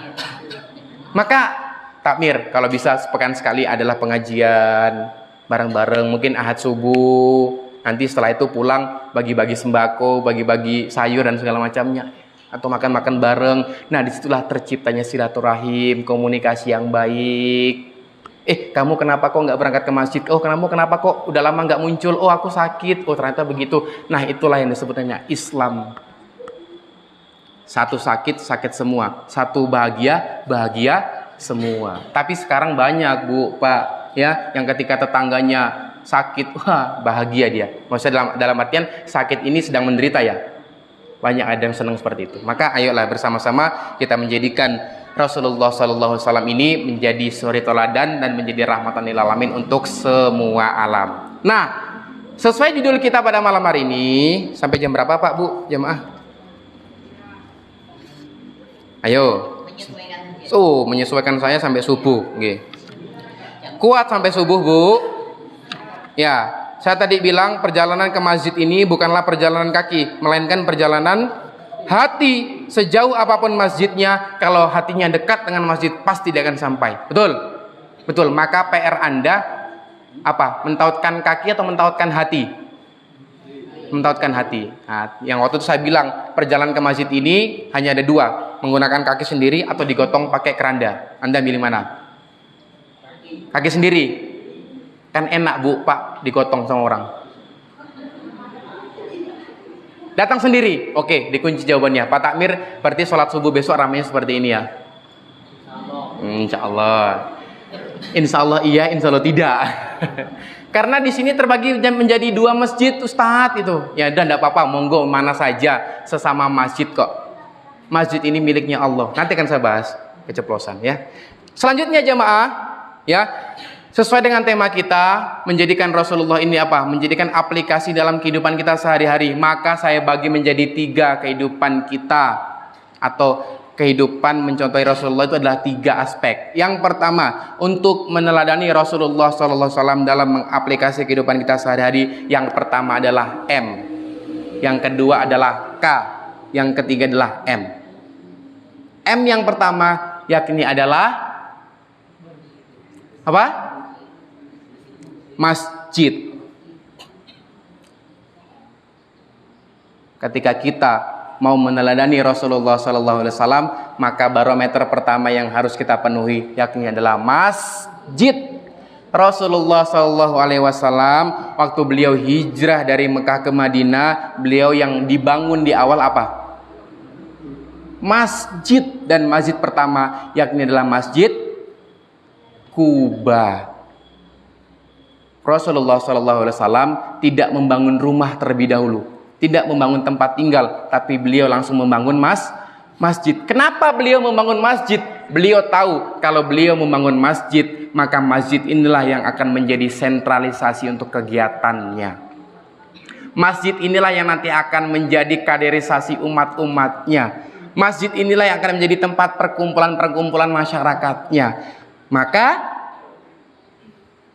Speaker 1: Maka takmir kalau bisa sepekan sekali adalah pengajian bareng-bareng, mungkin ahad subuh. Nanti setelah itu pulang bagi-bagi sembako, bagi-bagi sayur dan segala macamnya, atau makan-makan bareng. Nah, disitulah terciptanya silaturahim, komunikasi yang baik. Kamu kenapa kok nggak berangkat ke masjid? Oh, kenapa kok udah lama nggak muncul? Oh, aku sakit. Oh, ternyata begitu. Nah, itulah yang disebutnya Islam. Satu sakit, sakit semua. Satu bahagia, bahagia semua. Tapi sekarang banyak Bu, Pak, ya, yang ketika tetangganya sakit, wah bahagia dia. Maksudnya dalam artian sakit ini sedang menderita ya. Banyak ada yang senang seperti itu. Maka ayolah bersama-sama kita menjadikan Rasulullah SAW ini menjadi suri teladan dan menjadi rahmatan lil alamin untuk semua alam. Nah, sesuai judul kita pada malam hari ini, sampai jam berapa Pak Bu jamaah? Ayo. Menyesuaikan saya sampai subuh. Oke. Kuat sampai subuh Bu. Ya, saya tadi bilang perjalanan ke masjid ini bukanlah perjalanan kaki, melainkan perjalanan hati. Sejauh apapun masjidnya, kalau hatinya dekat dengan masjid pasti dia akan sampai. Betul? Betul. Maka PR Anda apa? Mentautkan kaki atau mentautkan hati? Mentautkan hati. Nah, yang waktu itu saya bilang perjalanan ke masjid ini hanya ada dua, menggunakan kaki sendiri atau digotong pakai keranda. Anda pilih mana? Kaki sendiri. Kan enak Bu, Pak, digotong sama orang. Datang sendiri. Oke, dikunci jawabannya. Pak Takmir, berarti sholat subuh besok ramainya seperti ini ya? Insya Allah. Insya Allah iya, insya Allah tidak. Karena di sini terbagi menjadi dua masjid, Ustadz itu. Ya udah, enggak apa-apa, monggo mana saja, sesama masjid kok. Masjid ini miliknya Allah. Nanti akan saya bahas keceplosan ya. Selanjutnya jamaah, ya. Sesuai dengan tema kita, menjadikan Rasulullah ini apa? Menjadikan aplikasi dalam kehidupan kita sehari-hari. Maka saya bagi menjadi 3 kehidupan kita, atau kehidupan mencontohi Rasulullah itu adalah 3 aspek. Yang pertama, untuk meneladani Rasulullah SAW dalam mengaplikasi kehidupan kita sehari-hari. Yang pertama adalah M. Yang kedua adalah K. Yang ketiga adalah M. M yang pertama yakni adalah apa? Masjid. Ketika kita mau meneladani Rasulullah SAW, maka barometer pertama yang harus kita penuhi yakni adalah masjid. Rasulullah SAW waktu beliau hijrah dari Mekah ke Madinah, beliau yang dibangun di awal apa? Masjid. Dan masjid pertama yakni adalah Masjid Kuba. Rasulullah SAW tidak membangun rumah terlebih dahulu, tidak membangun tempat tinggal, tapi beliau langsung membangun masjid. Kenapa beliau membangun masjid? Beliau tahu kalau beliau membangun masjid, maka masjid inilah yang akan menjadi sentralisasi untuk kegiatannya. Masjid inilah yang nanti akan menjadi kaderisasi umat-umatnya. Masjid inilah yang akan menjadi tempat perkumpulan-perkumpulan masyarakatnya. Maka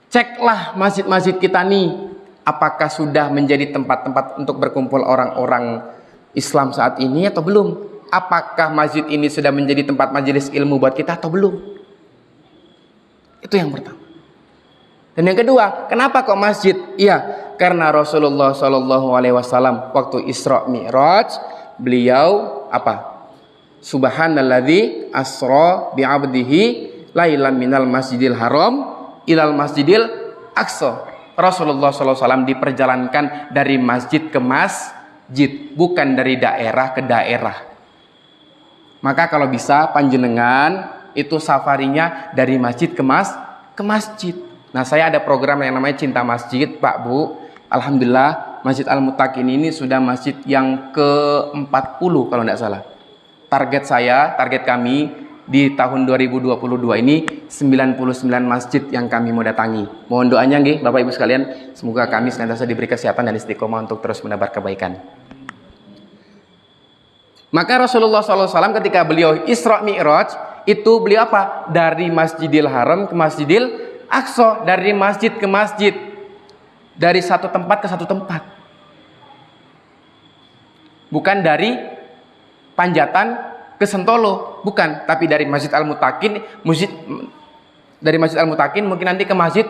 Speaker 1: ceklah masjid-masjid kita nih, apakah sudah menjadi tempat-tempat untuk berkumpul orang-orang Islam saat ini atau belum? Apakah masjid ini sudah menjadi tempat majelis ilmu buat kita atau belum? Itu yang pertama. Dan yang kedua, kenapa kok masjid? Iya, karena Rasulullah Shallallahu Alaihi Wasallam waktu Isra Mi'raj, beliau apa? Subhanalladzi asra bi'abdihi lailan minal masjidil haram ilal masjidil aqsa. Rasulullah SAW diperjalankan dari masjid ke masjid, bukan dari daerah ke daerah. Maka kalau bisa panjenengan itu safarinya dari masjid ke masjid. Nah, saya ada program yang namanya Cinta Masjid, Pak Bu. Alhamdulillah Masjid Al-Muttaqin ini sudah masjid yang ke-40 kalau tidak salah. Target kami di tahun 2022 ini 99 masjid yang kami mau datangi. Mohon doanya nggih Bapak Ibu sekalian, semoga kami senantiasa diberi kesehatan dan istiqomah untuk terus menebar kebaikan. Maka Rasulullah SAW ketika beliau Isra Mi'raj itu beliau apa? Dari Masjidil Haram ke Masjidil Aqsa, dari masjid ke masjid, dari satu tempat ke satu tempat. Bukan dari Panjatan ke Sentolo, bukan, tapi dari Masjid Al-Muttaqin, dari Masjid Al-Muttaqin mungkin nanti ke masjid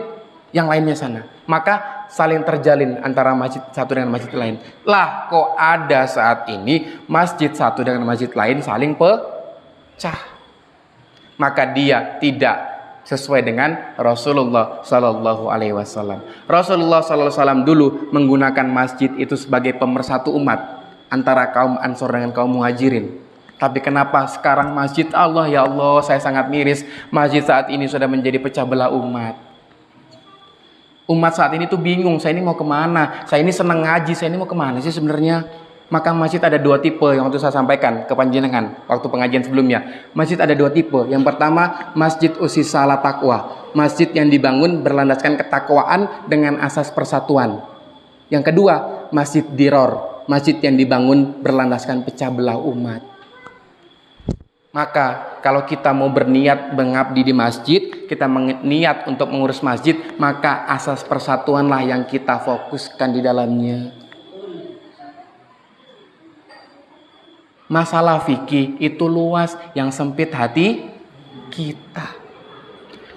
Speaker 1: yang lainnya sana. Maka saling terjalin antara masjid satu dengan masjid lain. Lah, kok ada saat ini masjid satu dengan masjid lain saling pecah. Maka dia tidak sesuai dengan Rasulullah Sallallahu Alaihi Wasallam. Rasulullah Sallallahu Alaihi Wasallam dulu menggunakan masjid itu sebagai pemersatu umat antara kaum Ansor dengan kaum Muhajirin. Tapi kenapa sekarang masjid Allah, ya Allah, saya sangat miris. Masjid saat ini sudah menjadi pecah belah umat. Umat saat ini tuh bingung, saya ini mau kemana? Saya ini senang ngaji, saya ini mau kemana sih sebenarnya? Maka masjid ada dua tipe yang waktu saya sampaikan ke panjenengan waktu pengajian sebelumnya. Masjid ada dua tipe. Yang pertama, masjid usis ala taqwa. Masjid yang dibangun berlandaskan ketakwaan dengan asas persatuan. Yang kedua, masjid diror. Masjid yang dibangun berlandaskan pecah belah umat. Maka kalau kita mau berniat mengabdi di masjid, kita niat untuk mengurus masjid, maka asas persatuanlah yang kita fokuskan di dalamnya. Masalah fikih itu luas, yang sempit hati kita.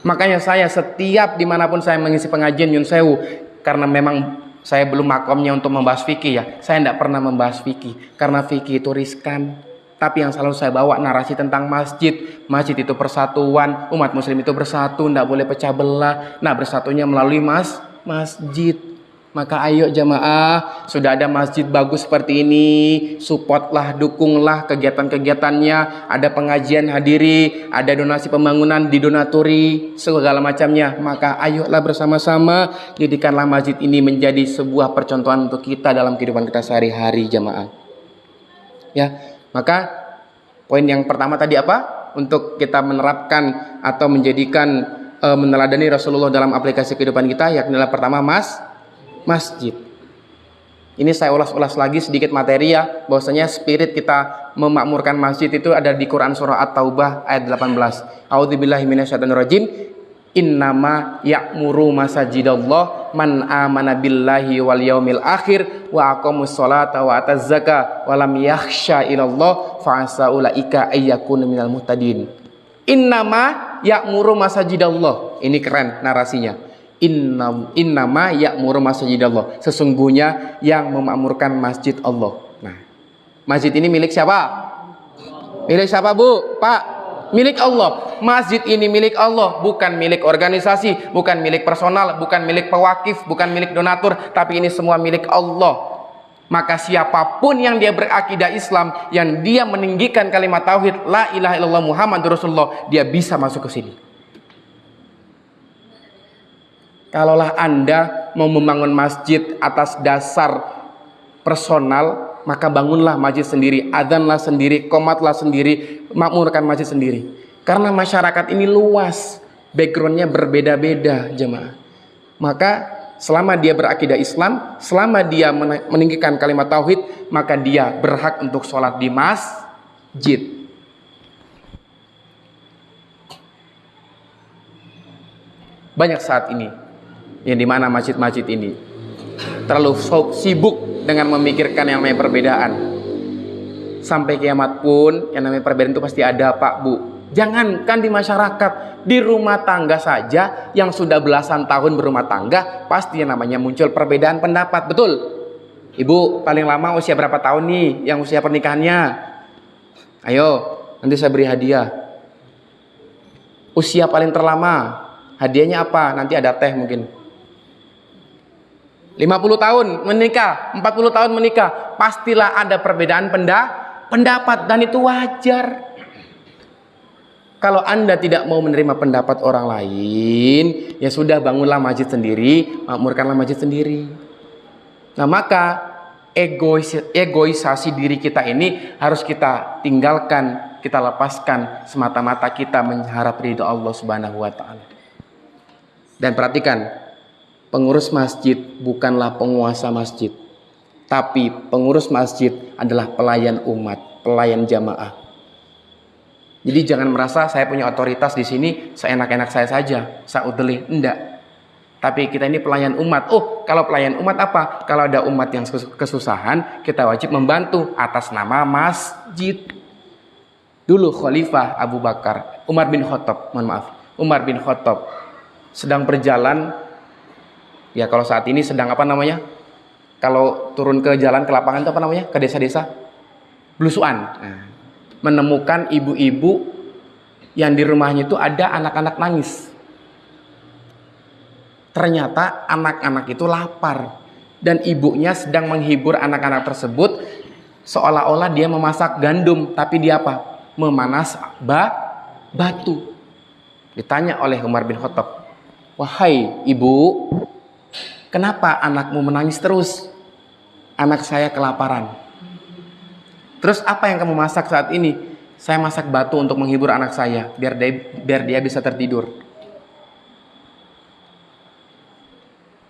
Speaker 1: Makanya saya setiap dimanapun saya mengisi pengajian Yun Sewu, karena memang saya belum makomnya untuk membahas fikih ya. Saya tidak pernah membahas fikih karena fikih itu riskan. Tapi yang selalu saya bawa narasi tentang masjid. Masjid itu persatuan, umat muslim itu bersatu, tidak boleh pecah belah. Nah, bersatunya melalui masjid. Maka ayo jamaah, sudah ada masjid bagus seperti ini, supportlah, dukunglah kegiatan-kegiatannya. Ada pengajian hadiri, ada donasi pembangunan didonaturi, segala macamnya. Maka ayolah bersama-sama jadikanlah masjid ini menjadi sebuah percontohan untuk kita dalam kehidupan kita sehari-hari jamaah. Ya, maka poin yang pertama tadi apa? Untuk kita menerapkan atau menjadikan meneladani Rasulullah dalam aplikasi kehidupan kita, yakni adalah pertama masjid. Ini saya ulas-ulas lagi sedikit materi ya, bahwasanya spirit kita memakmurkan masjid itu ada di Quran surah At-Taubah ayat 18. A'udzubillahi minasyaitonirrajim. Innama ya'muru masajidallah man amana billahi wal yaumil akhir wa aqamus sholata wa ataz zakah wa lam yakhsha ilallah fa asa ulaika ayyakunu minal muhtadin. Innama ya'muru masajidallah. Ini keren narasinya. Innama ya'muru masjidallah, sesungguhnya yang memakmurkan masjid Allah. Nah, masjid ini milik siapa? Milik siapa Bu? Pak? Milik Allah. Masjid ini milik Allah, bukan milik organisasi, bukan milik personal, bukan milik pewakif, bukan milik donatur, tapi ini semua milik Allah. Maka siapapun yang dia berakidah Islam, yang dia meninggikan kalimat tauhid la ilaha illallah Muhammadur Rasulullah, dia bisa masuk ke sini. Kalaulah Anda mau membangun masjid atas dasar personal, maka bangunlah masjid sendiri, adzanlah sendiri, qomatlah sendiri, makmurkan masjid sendiri. Karena masyarakat ini luas, backgroundnya berbeda-beda jemaah. Maka selama dia berakidah Islam, selama dia meninggikan kalimat tauhid, maka dia berhak untuk sholat di masjid. Banyak saat ini yang dimana masjid-masjid ini terlalu sibuk dengan memikirkan yang namanya perbedaan. Sampai kiamat pun yang namanya perbedaan itu pasti ada Pak Bu. Jangankan di masyarakat, di rumah tangga saja yang sudah belasan tahun berumah tangga, pasti yang namanya muncul perbedaan pendapat. Betul? Ibu paling lama usia berapa tahun nih yang usia pernikahannya? Ayo, nanti saya beri hadiah. Usia paling terlama, hadiahnya apa? Nanti ada teh mungkin. 50 tahun menikah, 40 tahun menikah, pastilah ada perbedaan pendapat, dan itu wajar. Kalau Anda tidak mau menerima pendapat orang lain, ya sudah, bangunlah masjid sendiri, makmurkanlah masjid sendiri. Nah, maka egoisasi diri kita ini harus kita tinggalkan, kita lepaskan, semata-mata kita mengharap ridho Allah Subhanahu wa taala. Dan perhatikan, pengurus masjid bukanlah penguasa masjid, tapi pengurus masjid adalah pelayan umat, pelayan jamaah. Jadi jangan merasa saya punya otoritas di sini, seenak-enak saya saja, saudeli, enggak. Tapi kita ini pelayan umat. Oh, kalau pelayan umat apa? Kalau ada umat yang kesusahan, kita wajib membantu atas nama masjid. Dulu Khalifah Abu Bakar, Umar bin Khattab sedang berjalan. Ya, kalau saat ini sedang apa namanya? Kalau turun ke jalan, ke lapangan itu apa namanya? Ke desa-desa? Belusuan. Nah, menemukan ibu-ibu yang di rumahnya itu ada anak-anak nangis. Ternyata anak-anak itu lapar dan ibunya sedang menghibur anak-anak tersebut seolah-olah dia memasak gandum, tapi dia apa? Memanas batu. Ditanya oleh Umar bin Khattab, "Wahai ibu, kenapa anakmu menangis terus?" "Anak saya kelaparan." "Terus apa yang kamu masak saat ini?" "Saya masak batu untuk menghibur anak saya, biar dia bisa tertidur."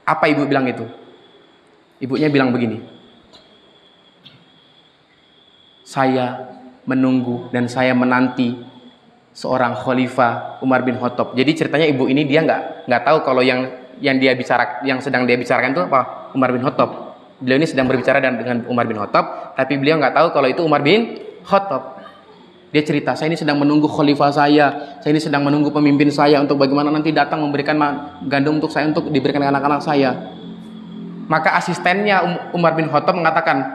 Speaker 1: Apa ibu bilang itu? Ibunya bilang begini, "Saya menunggu dan saya menanti seorang khalifah Umar bin Khattab." Jadi ceritanya ibu ini dia nggak tahu kalau yang sedang dia bicarakan itu apa? Umar bin Khattab. Beliau ini sedang berbicara dengan Umar bin Khattab, tapi beliau nggak tahu kalau itu Umar bin Khattab. Dia cerita, "Saya ini sedang menunggu khalifah saya ini sedang menunggu pemimpin saya untuk bagaimana nanti datang memberikan gandum untuk saya untuk diberikan ke anak-anak saya." Maka asistennya Umar bin Khattab mengatakan,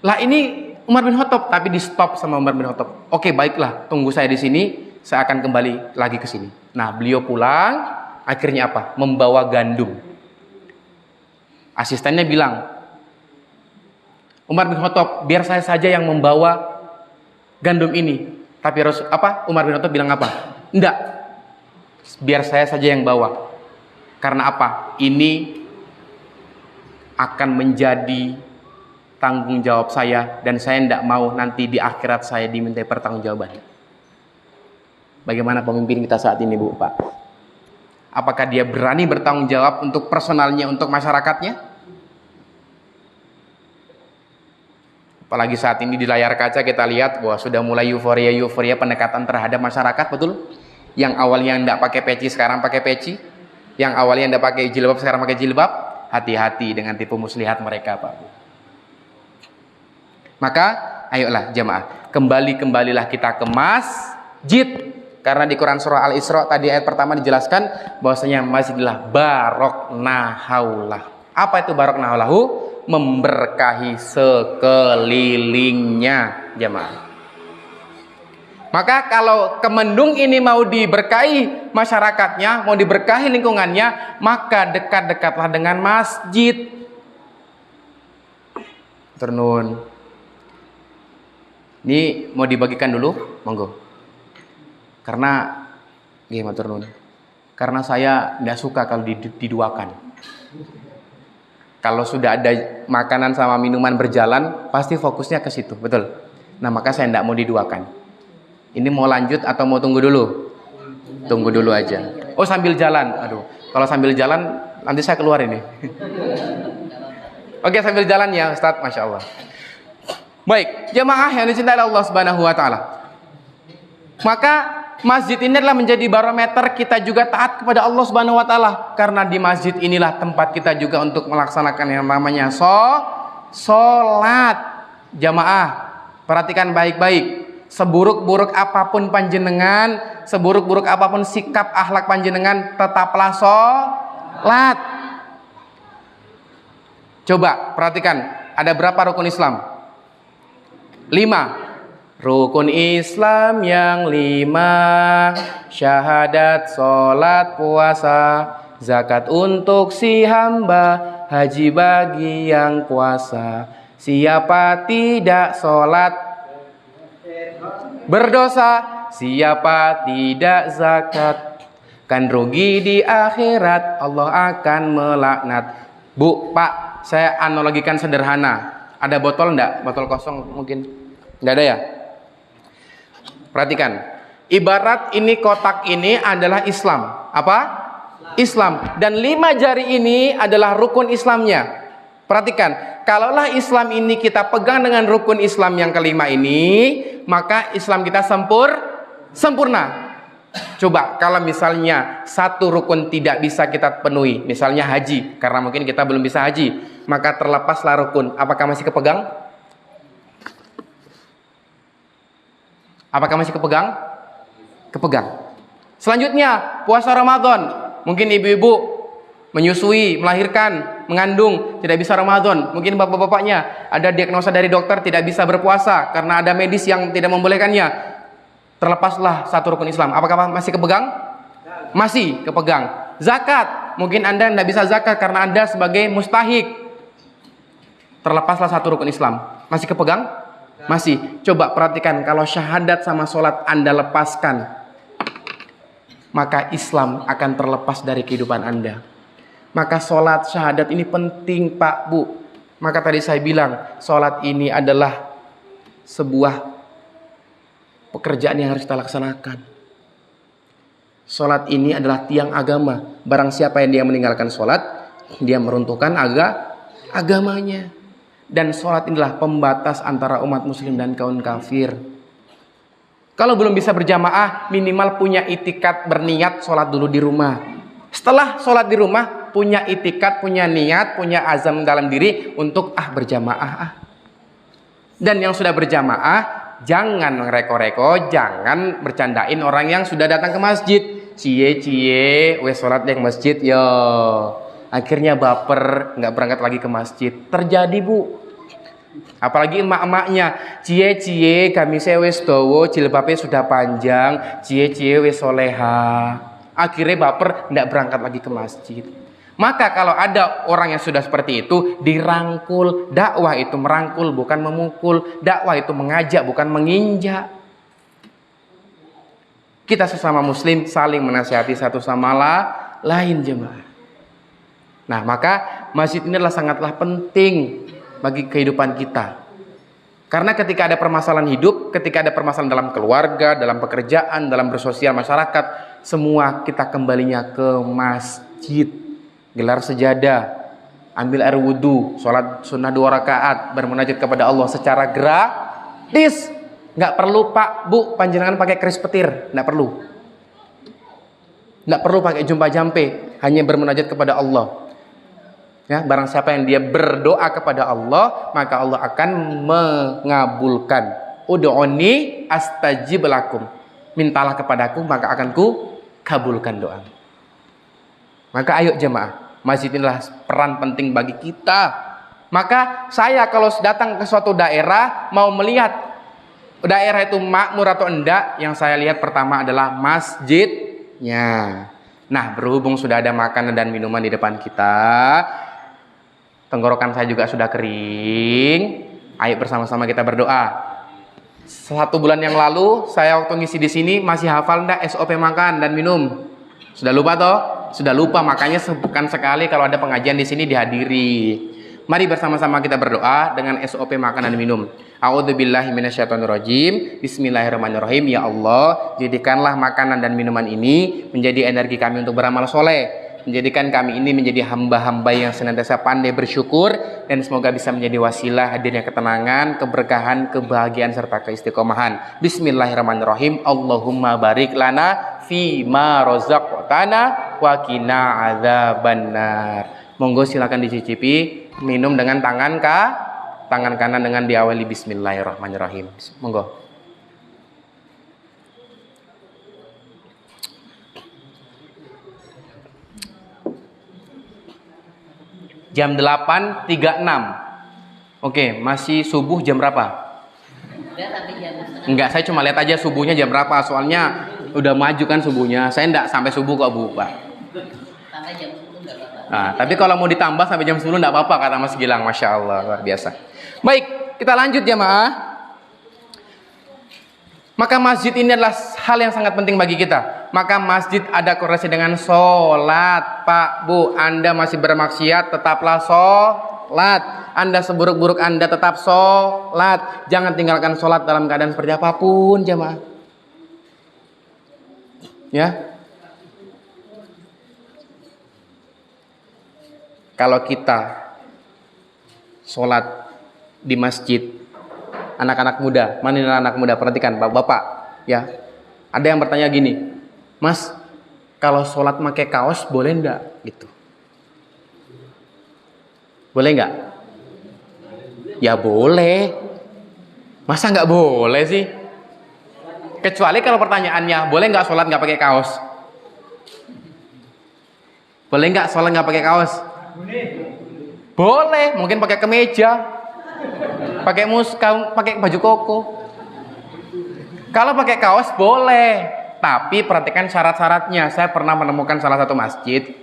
Speaker 1: "Lah ini Umar bin Khattab," tapi di stop sama Umar bin Khattab. "Oke, baiklah, tunggu saya di sini, saya akan kembali lagi ke sini." Nah, beliau pulang, akhirnya apa? Membawa gandum. Asistennya bilang, "Umar bin Khattab, biar saya saja yang membawa gandum ini." Tapi Umar bin Khattab bilang apa? "Enggak, biar saya saja yang bawa. Karena apa? Ini akan menjadi tanggung jawab saya, dan saya tidak mau nanti di akhirat saya dimintai pertanggungjawaban." Bagaimana pemimpin kita saat ini, Bu, Pak? Apakah dia berani bertanggung jawab untuk personalnya, untuk masyarakatnya? Apalagi saat ini di layar kaca kita lihat bahwa sudah mulai euforia pendekatan terhadap masyarakat, betul? Yang awalnya tidak pakai peci sekarang pakai peci, yang awalnya tidak pakai jilbab sekarang pakai jilbab. Hati-hati dengan tipu muslihat mereka, Pak. Maka ayolah jamaah, kembalilah kita ke masjid. Karena di Quran surah Al-Isra tadi ayat pertama dijelaskan bahwasanya masjidlah baroknahaulah. Apa itu baroknahaulahu? Memberkahi sekelilingnya, jamaah. Maka kalau Kemendung ini mau diberkahi masyarakatnya, mau diberkahi lingkungannya, maka dekat-dekatlah dengan masjid. Turnun. Ini mau dibagikan dulu, monggo. Karena gimana turnun? Karena saya tidak suka kalau diduakan. Kalau sudah ada makanan sama minuman berjalan, pasti fokusnya ke situ, betul? Nah, maka saya tidak mau diduakan. Ini mau lanjut atau mau tunggu dulu? Tunggu dulu aja. Oh, sambil jalan. Aduh, kalau sambil jalan nanti saya keluar ini. Oke, sambil jalan ya, Ustadz. Masya Allah. Baik, jamaah yang dicintai Allah Subhanahu wa taala. Maka masjid ini adalah menjadi barometer kita juga taat kepada Allah Subhanahu wa taala, karena di masjid inilah tempat kita juga untuk melaksanakan yang namanya salat. Jamaah, perhatikan baik-baik. Seburuk-buruk apapun panjenengan, seburuk-buruk apapun sikap akhlak panjenengan, tetaplah sholat. Coba perhatikan, ada berapa rukun Islam? 5. Rukun Islam yang 5: syahadat, sholat, puasa, zakat untuk si hamba, haji bagi yang puasa. Siapa tidak sholat berdosa, siapa tidak zakat kan rugi di akhirat, Allah akan melaknat. Bu, Pak, saya analogikan sederhana. Ada botol enggak? Botol kosong mungkin? Enggak ada ya? Perhatikan. Ibarat ini kotak ini adalah Islam. Apa? Islam. Dan 5 jari ini adalah rukun Islamnya. Perhatikan, kalaulah Islam ini kita pegang dengan rukun Islam yang kelima ini, maka Islam kita sempurna. Coba kalau misalnya satu rukun tidak bisa kita penuhi, misalnya haji, karena mungkin kita belum bisa haji, maka terlepaslah rukun. Apakah masih kepegang? Apakah masih kepegang? Kepegang. Selanjutnya, puasa Ramadan. Mungkin ibu-ibu menyusui, melahirkan, mengandung, tidak bisa Ramadan. Mungkin bapak-bapaknya ada diagnosa dari dokter tidak bisa berpuasa karena ada medis yang tidak membolehkannya. Terlepaslah satu rukun Islam. Apakah masih kepegang? Masih kepegang. Zakat. Mungkin Anda tidak bisa zakat karena Anda sebagai mustahik. Terlepaslah satu rukun Islam. Masih kepegang? Masih. Coba perhatikan, kalau syahadat sama sholat Anda lepaskan, maka Islam akan terlepas dari kehidupan Anda. Maka sholat syahadat ini penting, Pak, Bu. Maka tadi saya bilang, sholat ini adalah sebuah pekerjaan yang harus kita laksanakan. Sholat ini adalah tiang agama. Barang siapa yang dia meninggalkan sholat, dia meruntuhkan agamanya. Dan sholat inilah pembatas antara umat muslim dan kaum kafir. Kalau belum bisa berjamaah, minimal punya itikat berniat sholat dulu di rumah. Setelah sholat di rumah, punya itikat, punya niat, punya azam dalam diri untuk berjamaah. Dan yang sudah berjamaah, jangan reko-reko, jangan bercandain orang yang sudah datang ke masjid. Cie, wes sholat yang masjid yo. Akhirnya baper, nggak berangkat lagi ke masjid. Terjadi, Bu. Apalagi emak-emaknya, cie kami wes dawa, jilbabnya sudah panjang, cie wes soleha. Akhirnya baper, tidak berangkat lagi ke masjid. Maka kalau ada orang yang sudah seperti itu, dirangkul. Dakwah itu merangkul, bukan memukul. Dakwah itu mengajak, bukan menginjak. Kita sesama muslim saling menasihati satu sama lain, jemaah. Nah, maka masjid ini adalah sangatlah penting bagi kehidupan kita. Karena ketika ada permasalahan hidup, ketika ada permasalahan dalam keluarga, dalam pekerjaan, dalam bersosial masyarakat, semua kita kembalinya ke masjid. Gelar sejadah, ambil air wudhu, sholat sunnah 2 rakaat, bermunajat kepada Allah secara gratis. Nggak perlu, Pak, Bu, panjenengan pakai keris petir, nggak perlu. Nggak perlu pakai jumpa jampe, hanya bermunajat kepada Allah. Ya, barang siapa yang dia berdoa kepada Allah, maka Allah akan mengabulkan. Ud'uni astajib lakum. Mintalah kepadaku, maka akan ku kabulkan doa. Maka ayo jemaah, masjid inilah peran penting bagi kita. Maka saya kalau datang ke suatu daerah, mau melihat daerah itu makmur atau enggak, yang saya lihat pertama adalah masjidnya. Nah, berhubung sudah ada makanan dan minuman di depan kita, tenggorokan saya juga sudah kering. Ayo bersama-sama kita berdoa. 1 bulan yang lalu saya waktu ngisi di sini masih hafal enggak SOP makan dan minum? Sudah lupa toh? Sudah lupa, makanya sebukan sekali kalau ada pengajian di sini dihadiri. Mari bersama-sama kita berdoa dengan SOP makan dan minum. A'udzubillahi minasyaitonirrajim. Bismillahirrahmanirrahim. Ya Allah, jadikanlah makanan dan minuman ini menjadi energi kami untuk beramal soleh. Menjadikan kami ini menjadi hamba-hamba yang senantiasa pandai bersyukur, dan semoga bisa menjadi wasilah hadirnya ketenangan, keberkahan, kebahagiaan serta keistiqomahan. Bismillahirrahmanirrahim. Allahumma barik lana fima razaqtana wa qina adzabannar. Monggo silakan dicicipi, minum dengan tangan kanan dengan diawali bismillahirrahmanirrahim. Monggo. Jam 8.36. Oke, masih subuh jam berapa? Enggak, saya cuma lihat aja subuhnya jam berapa. Soalnya udah maju kan subuhnya. Saya enggak sampai subuh kok Bu, Pak.
Speaker 2: Sampai jam 10 enggak apa-apa.
Speaker 1: Nah, tapi kalau mau ditambah sampai jam 10 enggak apa-apa kata Mas Gilang. Masya Allah, luar biasa. Baik, kita lanjut jamaah. Maka masjid ini adalah hal yang sangat penting bagi kita. Maka masjid ada korelasi dengan sholat. Pak, Bu, Anda masih bermaksiat, tetaplah sholat. Anda seburuk-buruk Anda tetap sholat. Jangan tinggalkan sholat dalam keadaan seperti apapun, jemaah. Ya. Kalau kita sholat di masjid, anak-anak muda, mana anak muda, perhatikan bapak-bapak, ya. Ada yang bertanya gini, Mas, kalau sholat pakai kaos boleh enggak? Gitu. Boleh enggak? Ya boleh. Masa enggak boleh sih? Kecuali kalau pertanyaannya, boleh enggak sholat enggak pakai kaos? Boleh enggak sholat enggak pakai kaos? Boleh, mungkin pakai kemeja, pakai muskam, pakai baju koko. Kalau pakai kaos boleh, tapi perhatikan syarat-syaratnya. Saya pernah menemukan salah satu masjid,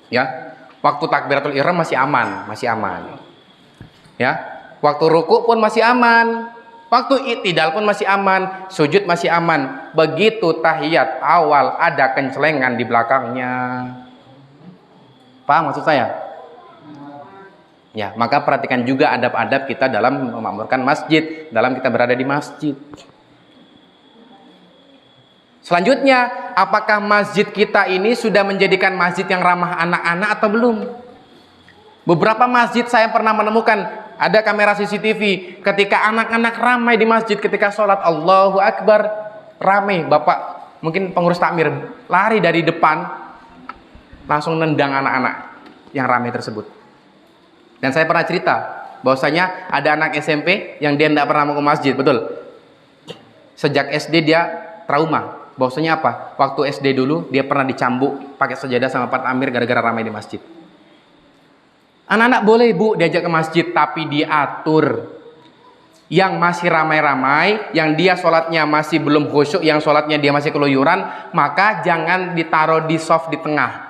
Speaker 1: ya, waktu takbiratul ihram masih aman, ya. Waktu ruku pun masih aman, waktu i'tidal pun masih aman, sujud masih aman. Begitu tahiyat awal ada kencelengan di belakangnya. Paham maksud saya? Ya, maka perhatikan juga adab-adab kita dalam memakmurkan masjid, dalam kita berada di masjid. Selanjutnya, apakah masjid kita ini sudah menjadikan masjid yang ramah anak-anak atau belum? Beberapa masjid saya pernah menemukan ada kamera CCTV ketika anak-anak ramai di masjid ketika sholat, Allahu Akbar, ramai. Bapak mungkin pengurus takmir lari dari depan langsung nendang anak-anak yang ramai tersebut. Dan saya pernah cerita bahwasanya ada anak SMP yang dia tidak pernah mau ke masjid, betul. Sejak SD dia trauma. Bahwasanya apa? Waktu SD dulu dia pernah dicambuk pakai sejadah sama Pak Amir gara-gara ramai di masjid. Anak-anak boleh Bu diajak ke masjid, tapi diatur. Yang masih ramai-ramai, yang dia sholatnya masih belum khusyuk, yang sholatnya dia masih keluyuran, maka jangan ditaruh di soft di tengah.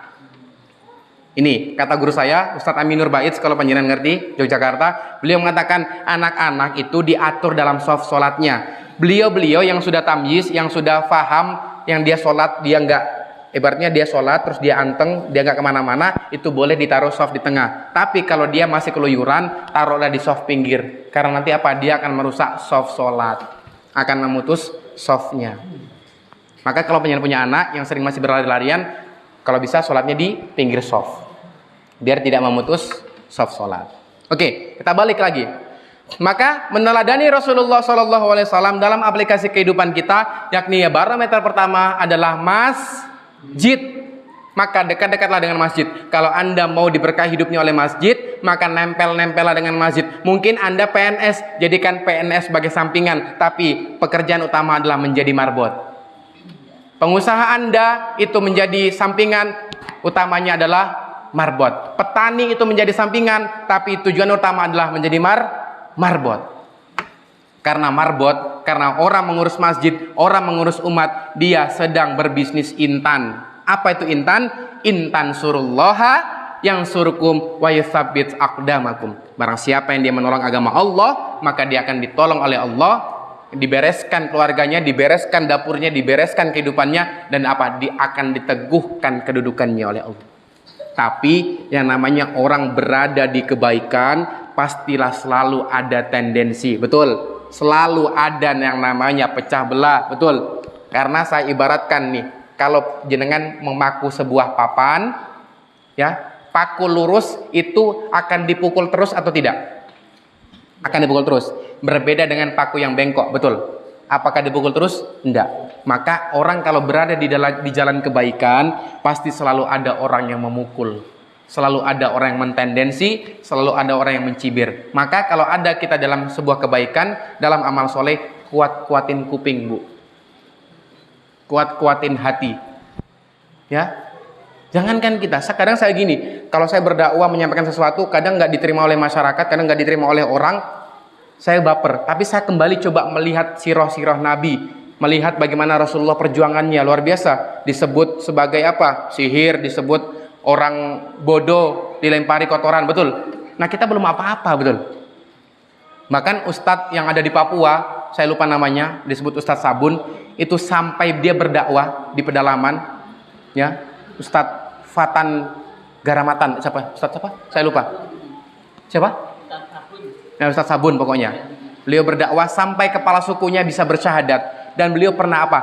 Speaker 1: Ini kata guru saya, Ustadz Aminur Bait, kalau panjenengan ngerti, Yogyakarta. Beliau mengatakan anak-anak itu diatur dalam soft sholatnya. Beliau yang sudah tamyiz, yang sudah faham, yang dia sholat, dia enggak, ibaratnya dia sholat terus dia anteng, dia enggak kemana-mana, itu boleh ditaruh soft di tengah. Tapi kalau dia masih keluyuran, taruhlah di soft pinggir. Karena nanti apa? Dia akan merusak soft sholat, akan memutus softnya. Maka kalau panjenengan punya anak yang sering masih berlari-larian, kalau bisa sholatnya di pinggir soft, biar tidak memutus soft sholat. Oke, kita balik lagi. Maka meneladani Rasulullah SAW dalam aplikasi kehidupan kita, yakni barometer pertama adalah masjid. Maka dekat-dekatlah dengan masjid. Kalau Anda mau diberkahi hidupnya oleh masjid, maka nempel-nempellah dengan masjid. Mungkin Anda PNS, jadikan PNS sebagai sampingan, tapi pekerjaan utama adalah menjadi marbot. Pengusaha Anda itu menjadi sampingan, utamanya adalah marbot. Petani itu menjadi sampingan, tapi tujuan utama adalah menjadi marbot. Karena marbot, karena orang mengurus masjid, orang mengurus umat, dia sedang berbisnis intan. Apa itu intan? Intan surullaha yang surukum wa yutsabbit aqdamakum. Barang siapa yang dia menolong agama Allah, maka dia akan ditolong oleh Allah, dibereskan keluarganya, dibereskan dapurnya, dibereskan kehidupannya, dan apa? Dia akan diteguhkan kedudukannya oleh Allah. Tapi yang namanya orang berada di kebaikan, pastilah selalu ada tendensi, betul? Selalu ada yang namanya pecah belah, betul? Karena saya ibaratkan nih, kalau jenengan memaku sebuah papan, ya, paku lurus itu akan dipukul terus atau tidak? Akan dipukul terus. Berbeda dengan paku yang bengkok, betul? Apakah dipukul terus? Enggak. Maka orang kalau berada di jalan kebaikan, pasti selalu ada orang yang memukul, selalu ada orang yang mentendensi, selalu ada orang yang mencibir. Maka kalau ada kita dalam sebuah kebaikan, dalam amal soleh, kuat-kuatin kuping Bu, kuat-kuatin hati, ya. Jangankan kita, kadang saya gini, kalau saya berdakwah menyampaikan sesuatu, kadang nggak diterima oleh masyarakat, kadang nggak diterima oleh orang, saya baper. Tapi saya kembali coba melihat sirah-sirah Nabi, melihat bagaimana Rasulullah perjuangannya luar biasa. Disebut sebagai apa? Sihir, disebut orang bodoh, dilempari kotoran, betul. Nah kita belum apa-apa, betul. Bahkan Ustadz yang ada di Papua, saya lupa namanya, disebut Ustadz Sabun, itu sampai dia berdakwah di pedalaman, ya, Ustadz Fatan Garamatan, siapa? Ustadz siapa? Saya lupa. Siapa? Nah, Ustadz Sabun pokoknya. Beliau berdakwah sampai kepala sukunya bisa bersyahadat, dan beliau pernah apa?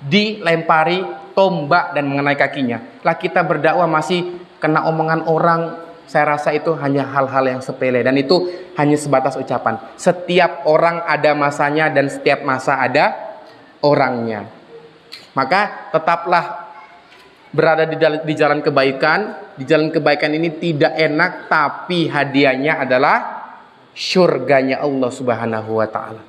Speaker 1: Dilempari tombak dan mengenai kakinya. Lah kita berdakwah masih kena omongan orang. Saya rasa itu hanya hal-hal yang sepele, dan itu hanya sebatas ucapan. Setiap orang ada masanya dan setiap masa ada orangnya. Maka tetaplah berada di jalan kebaikan. Di jalan kebaikan ini tidak enak, tapi hadiahnya adalah syurganya Allah Subhanahu wa ta'ala.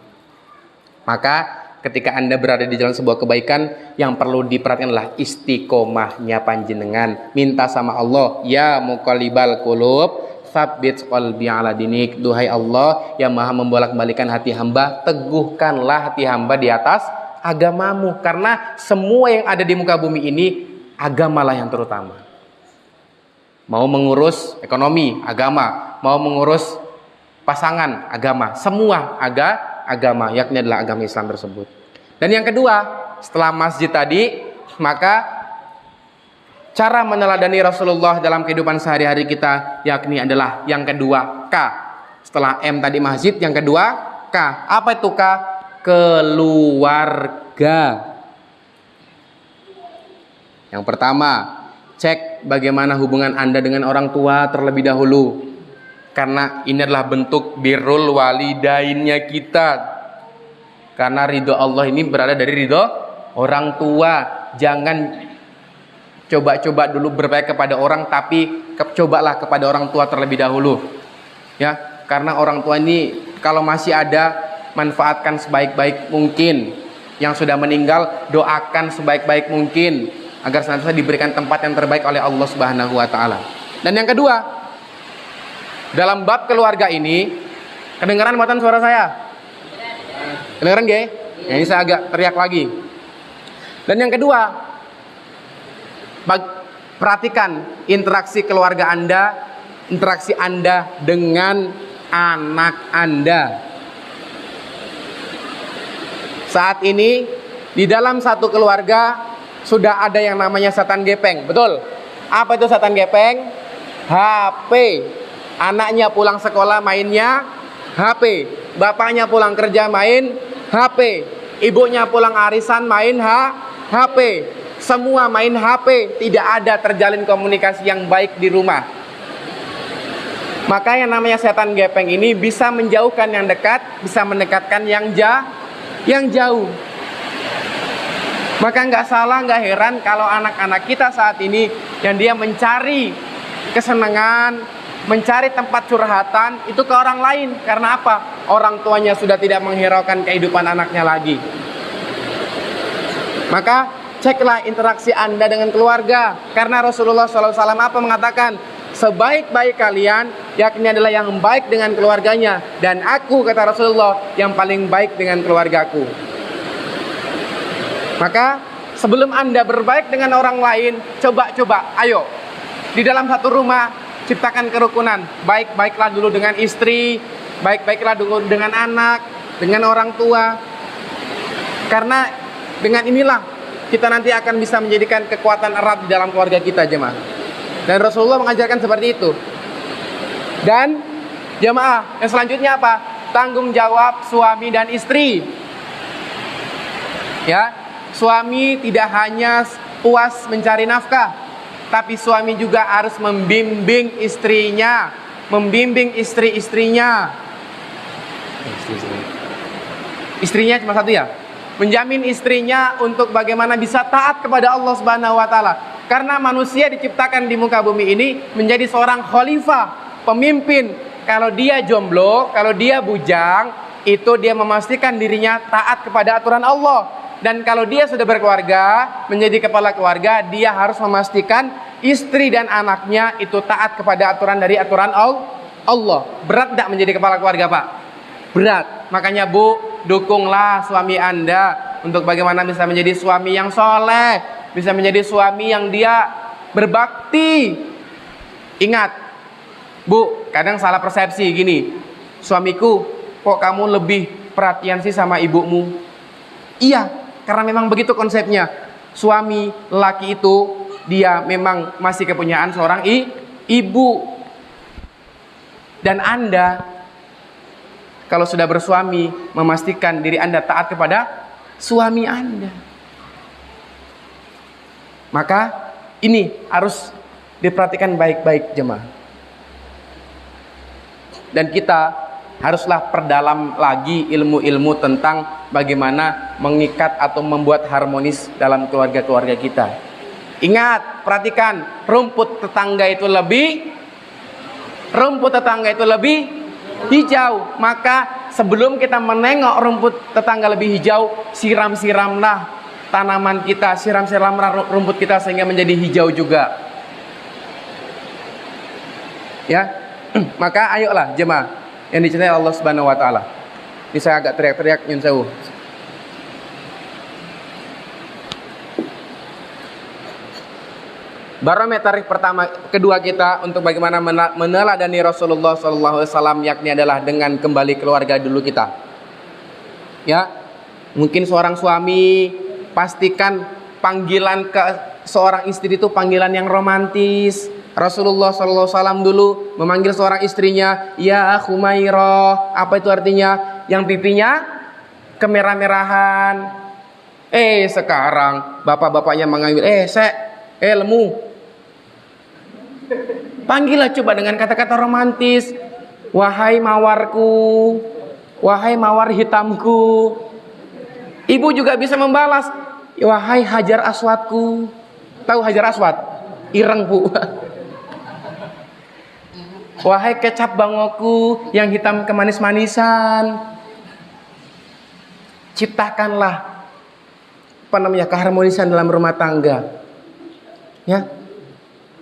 Speaker 1: Maka ketika Anda berada di jalan sebuah kebaikan, yang perlu diperhatikan adalah istiqomahnya panjenengan. Minta sama Allah, ya muqallibal qulub, tsabbit qalbi ala dinik. Duhai Allah yang maha membolak-balikan hati hamba, teguhkanlah hati hamba di atas agamamu. Karena semua yang ada di muka bumi ini, agamalah yang terutama. Mau mengurus ekonomi, agama. Mau mengurus pasangan, agama. Semua agama, yakni adalah agama Islam tersebut. Dan yang kedua, setelah masjid tadi, maka cara meneladani Rasulullah dalam kehidupan sehari-hari kita, yakni adalah yang kedua, K. Setelah M tadi masjid, yang kedua K. Apa itu K? Keluarga. Yang pertama, cek bagaimana hubungan Anda dengan orang tua terlebih dahulu. Karena ini adalah bentuk birrul walidainnya kita. Karena ridho Allah ini berada dari ridho orang tua. Jangan coba-coba dulu berbaik kepada orang, tapi cobalah kepada orang tua terlebih dahulu. Ya, karena orang tua ini kalau masih ada, manfaatkan sebaik-baik mungkin. Yang sudah meninggal, doakan sebaik-baik mungkin agar senantiasa diberikan tempat yang terbaik oleh Allah Subhanahu wa ta'ala. Dan yang kedua, dalam bab keluarga ini, kedengaran matan suara saya? Kedengaran gak? Ya, ini saya agak teriak lagi. Dan yang kedua, perhatikan interaksi keluarga Anda, interaksi Anda dengan anak Anda. Saat ini di dalam satu keluarga sudah ada yang namanya setan gepeng, betul? Apa itu setan gepeng? HP. Anaknya pulang sekolah mainnya HP, bapaknya pulang kerja main HP, ibunya pulang arisan main HP, semua main HP, tidak ada terjalin komunikasi yang baik di rumah. Maka yang namanya setan gepeng ini bisa menjauhkan yang dekat, bisa mendekatkan yang jauh. Maka nggak salah, nggak heran kalau anak-anak kita saat ini yang dia mencari kesenangan, mencari tempat curhatan itu ke orang lain. Karena apa? Orang tuanya sudah tidak menghiraukan kehidupan anaknya lagi. Maka ceklah interaksi Anda dengan keluarga. Karena Rasulullah SAW apa mengatakan? Sebaik-baik kalian, yakni adalah yang baik dengan keluarganya. Dan aku, kata Rasulullah, yang paling baik dengan keluargaku. Maka sebelum Anda berbaik dengan orang lain, coba, ayo di dalam satu rumah ciptakan kerukunan. Baik-baiklah dulu dengan istri, baik-baiklah dulu dengan anak, dengan orang tua. Karena dengan inilah kita nanti akan bisa menjadikan kekuatan erat di dalam keluarga kita, jemaah. Dan Rasulullah mengajarkan seperti itu. Dan jemaah, yang selanjutnya apa? Tanggung jawab suami dan istri. Ya, suami tidak hanya puas mencari nafkah, tapi suami juga harus membimbing istrinya, membimbing istri-istrinya. Istrinya cuma satu ya? Menjamin istrinya untuk bagaimana bisa taat kepada Allah Subhanahu wa ta'ala. Karena manusia diciptakan di muka bumi ini menjadi seorang khalifah, pemimpin. Kalau dia jomblo, kalau dia bujang, itu dia memastikan dirinya taat kepada aturan Allah. Dan kalau dia sudah berkeluarga, menjadi kepala keluarga, dia harus memastikan istri dan anaknya itu taat kepada aturan dari aturan Allah. Berat tidak menjadi kepala keluarga, Pak? Berat. Makanya Bu, dukunglah suami Anda untuk bagaimana bisa menjadi suami yang soleh, bisa menjadi suami yang dia berbakti. Ingat, Bu, kadang salah persepsi gini, suamiku, kok kamu lebih perhatian sih sama ibumu? Iya, karena memang begitu konsepnya. Suami laki itu dia memang masih kepunyaan seorang ibu. Dan Anda kalau sudah bersuami, memastikan diri Anda taat kepada suami Anda. Maka ini harus diperhatikan baik-baik jemaah. Dan kita haruslah perdalam lagi ilmu-ilmu tentang bagaimana mengikat atau membuat harmonis dalam keluarga-keluarga kita. Ingat, perhatikan, rumput tetangga itu lebih hijau. Maka sebelum kita menengok rumput tetangga lebih hijau, siram-siramlah tanaman kita, siram-siramlah rumput kita sehingga menjadi hijau juga. Ya, maka ayolah jemaah yang dicintai Allah Subhanahu wa taala. Ini saya agak teriak-teriak nyun sewu. Barometer pertama kedua kita untuk bagaimana meneladani Rasulullah SAW yakni adalah dengan kembali keluarga dulu kita. Ya, mungkin seorang suami pastikan panggilan ke seorang istri itu panggilan yang romantis. Rasulullah SAW dulu memanggil seorang istrinya, ya Khumairah. Apa itu artinya? Yang pipinya kemerah-merahan. Sekarang bapak-bapaknya mengambil, lemu. Panggillah coba dengan kata-kata romantis. Wahai mawarku, wahai mawar hitamku. Ibu juga bisa membalas, wahai Hajar Aswadku. Tahu Hajar Aswad? Ireng, Bu. Wahai kecap bangoku yang hitam kemanis-manisan. Ciptakanlah keharmonisan dalam rumah tangga. Ya.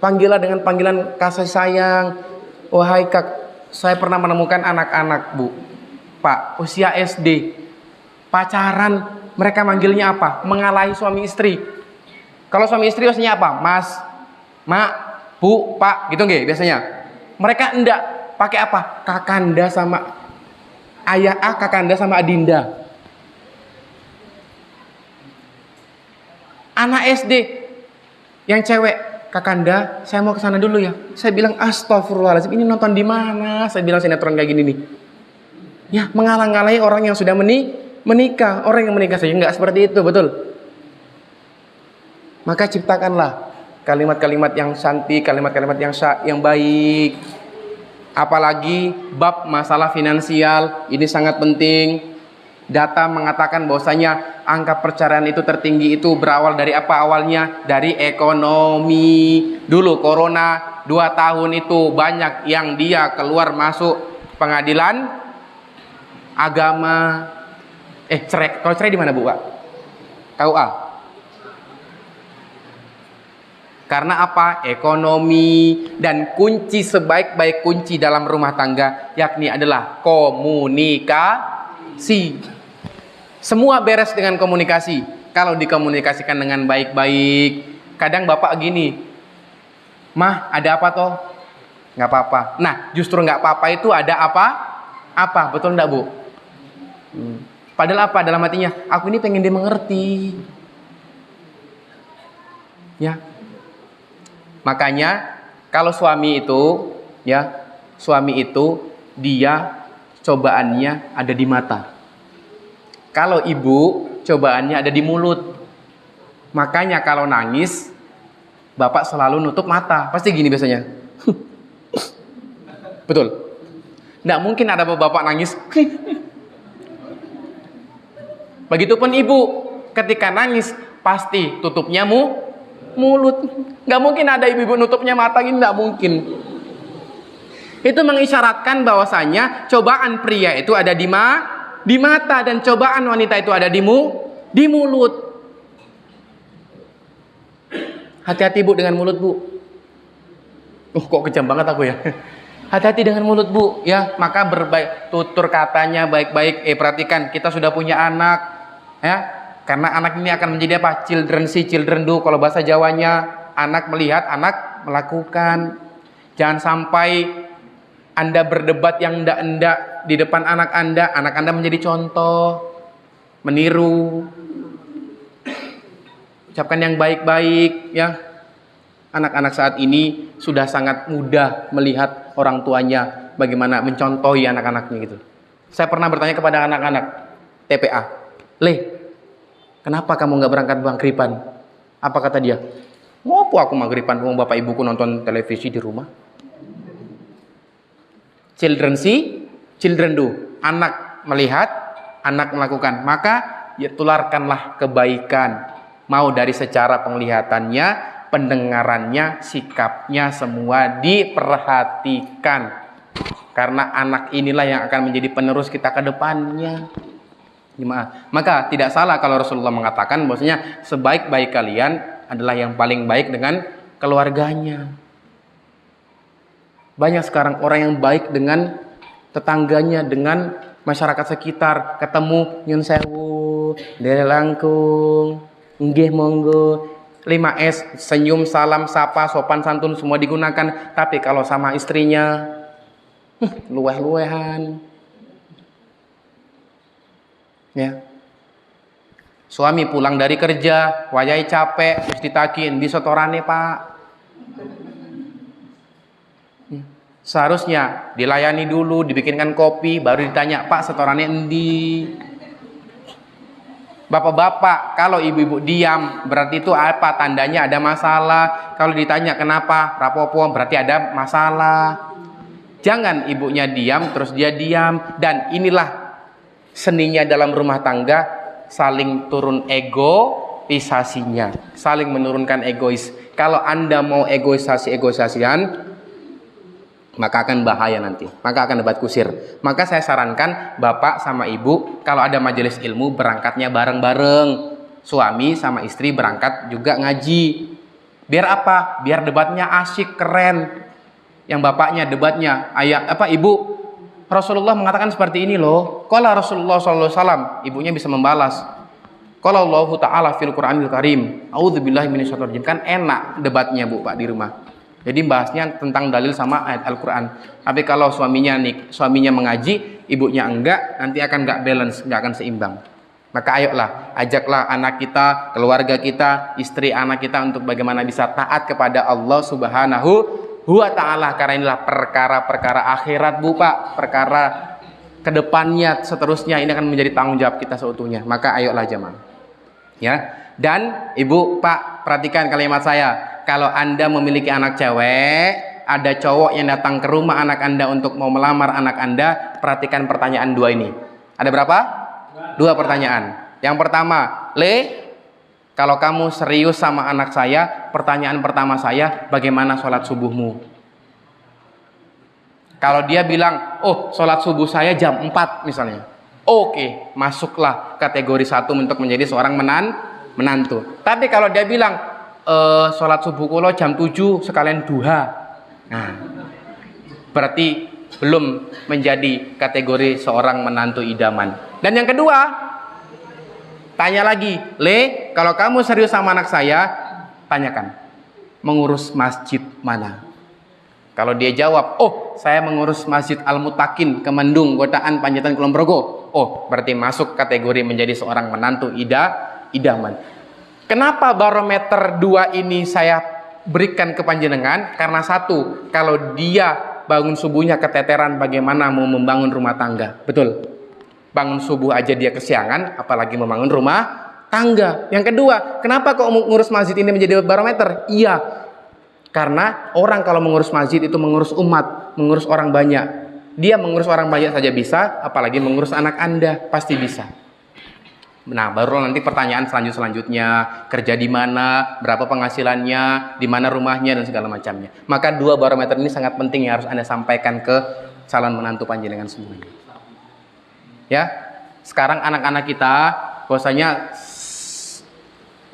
Speaker 1: Panggillah dengan panggilan kasih sayang. Wahai Kak, saya pernah menemukan anak-anak, Bu, Pak, usia SD, pacaran, mereka manggilnya apa? Mengalahi suami istri. Kalau suami istri biasanya apa? Mas, Mak, Bu, Pak, gitu nggih biasanya. Mereka enggak pakai apa? Kakanda sama ayah A, kakanda sama adinda. Anak SD yang cewek, kakanda, saya mau ke sana dulu ya. Saya bilang astagfirullahaladzim, ini nonton di mana? Saya bilang sinetron kayak gini nih. Ya, mengalang-alai orang yang sudah menikah, orang yang menikah saja enggak seperti itu, betul. Maka ciptakanlah kalimat-kalimat yang cantik, kalimat-kalimat yang baik. Apalagi bab masalah finansial ini sangat penting. Data mengatakan bahwasanya angka perceraian itu tertinggi itu berawal dari apa awalnya? Dari ekonomi. Dulu corona 2 tahun itu banyak yang dia keluar masuk pengadilan agama. Cerai. Kalau cerai di mana, Bu, Pak? KUA. Karena apa? Ekonomi. Dan kunci sebaik-baik kunci dalam rumah tangga yakni adalah komunikasi. Semua beres dengan komunikasi. Kalau dikomunikasikan dengan baik-baik. Kadang bapak gini, Mah, ada apa toh? Nggak apa-apa. Nah, justru nggak apa-apa itu ada apa? Apa? Betul nggak, Bu? Padahal apa? Dalam hatinya, aku ini pengen dia mengerti. Ya. Makanya kalau suami itu dia cobaannya ada di mata. Kalau ibu cobaannya ada di mulut. Makanya kalau nangis bapak selalu nutup mata. Pasti gini biasanya. Betul. Nggak mungkin ada bapak nangis. Begitupun ibu ketika nangis pasti tutupnya mulut. Nggak mungkin ada ibu-ibu nutupnya mata, ini nggak mungkin. Itu mengisyaratkan bahwasanya cobaan pria itu ada di mata dan cobaan wanita itu ada di Di mulut. Hati-hati Bu dengan mulut Bu. Kok kejam banget aku ya. Hati-hati dengan mulut Bu ya. Maka tutur katanya baik-baik. Perhatikan, kita sudah punya anak ya. Karena anak ini akan menjadi apa? Children see, children do. Kalau bahasa Jawanya, anak melihat, anak melakukan. Jangan sampai Anda berdebat yang endak-endak di depan anak Anda menjadi contoh, meniru. Ucapkan yang baik-baik ya. Anak-anak saat ini sudah sangat mudah melihat orang tuanya bagaimana mencontohi anak-anaknya gitu. Saya pernah bertanya kepada anak-anak TPA, "Le, kenapa kamu nggak berangkat maghriban?" Apa kata dia? "Ngopo aku maghriban, bapak ibuku nonton televisi di rumah." Children see, children do. Anak melihat, anak melakukan. Maka ya, tularkanlah kebaikan. Mau dari secara penglihatannya, pendengarannya, sikapnya, semua diperhatikan. Karena anak inilah yang akan menjadi penerus kita ke depannya. Gimana? Maka tidak salah kalau Rasulullah mengatakan bahwasanya sebaik-baik kalian adalah yang paling baik dengan keluarganya. Banyak sekarang orang yang baik dengan tetangganya, dengan masyarakat sekitar. Ketemu nyun sewu, dere langkung, nggih monggo, 5S, senyum, salam, sapa, sopan santun semua digunakan. Tapi kalau sama istrinya, luweh-luwehan. Ya. Suami pulang dari kerja, wayai capek, terus ditakin di setorane Pak. Seharusnya dilayani dulu, dibikinkan kopi, baru ditanya, "Pak, setorannya endi?" Bapak-bapak, kalau ibu-ibu diam, berarti itu apa? Tandanya ada masalah. Kalau ditanya kenapa, rapopo, berarti ada masalah. Jangan ibunya diam, terus dia diam. Dan inilah seninya dalam rumah tangga, saling turun egoisasinya, saling menurunkan egois. Kalau Anda mau egoisasian, maka akan bahaya nanti, maka akan debat kusir. Maka saya sarankan bapak sama ibu kalau ada majelis ilmu berangkatnya bareng-bareng. Suami sama istri berangkat juga ngaji. Biar apa? Biar debatnya asyik, keren. Yang bapaknya debatnya, ibu, Rasulullah mengatakan seperti ini loh. Qala Rasulullah SAW, ibunya bisa membalas. Qala Allah Ta'ala fil Qur'anil Karim, a'udzubillahi minasyaitonir rajim. Kan enak debatnya Bu Pak di rumah. Jadi bahasnya tentang dalil sama ayat Al-Quran. Tapi kalau suaminya mengaji, ibunya enggak, nanti akan enggak balance, enggak akan seimbang. Maka ayolah, ajaklah anak kita, keluarga kita, istri anak kita untuk bagaimana bisa taat kepada Allah Subhanahu wa Ta'ala. Karena inilah perkara-perkara akhirat Bu Pak, perkara kedepannya seterusnya ini akan menjadi tanggung jawab kita seutuhnya. Maka ayolah jemaah. Ya. Dan Ibu, Pak, perhatikan kalimat saya. Kalau Anda memiliki anak cewek, ada cowok yang datang ke rumah anak Anda untuk mau melamar anak Anda, perhatikan pertanyaan dua ini. Ada berapa? Dua pertanyaan. Yang pertama, Le, kalau kamu serius sama anak saya, pertanyaan pertama saya, bagaimana sholat subuhmu? Kalau dia bilang, oh sholat subuh saya jam 4 misalnya. Oke, masuklah kategori 1 untuk menjadi seorang menantu. Tapi kalau dia bilang, sholat subuh kulo jam 7 sekalian duha. Nah, berarti belum menjadi kategori seorang menantu idaman. Dan yang kedua, tanya lagi, Le, kalau kamu serius sama anak saya, tanyakan, mengurus masjid mana? Kalau dia jawab, oh saya mengurus Masjid Al-Mutakin Kemendung, Godaan Panjaitan Kulon Progo. Oh, berarti masuk kategori menjadi seorang menantu idaman. Kenapa barometer 2 ini saya berikan ke panjenengan? Karena satu, kalau dia bangun subuhnya keteteran, bagaimana mau membangun rumah tangga? Betul. Bangun subuh aja dia kesiangan, apalagi membangun rumah tangga. Yang kedua, kenapa kok mengurus masjid ini menjadi barometer? Iya, karena orang kalau mengurus masjid itu mengurus umat, mengurus orang banyak. Dia mengurus orang banyak saja bisa, apalagi mengurus anak Anda, pasti bisa. Nah, baru nanti pertanyaan selanjutnya, kerja di mana, berapa penghasilannya, di mana rumahnya, dan segala macamnya. Maka 2 barometer ini sangat penting yang harus Anda sampaikan ke calon menantu panjenengan semuanya. Ya, sekarang anak-anak kita, bahwasanya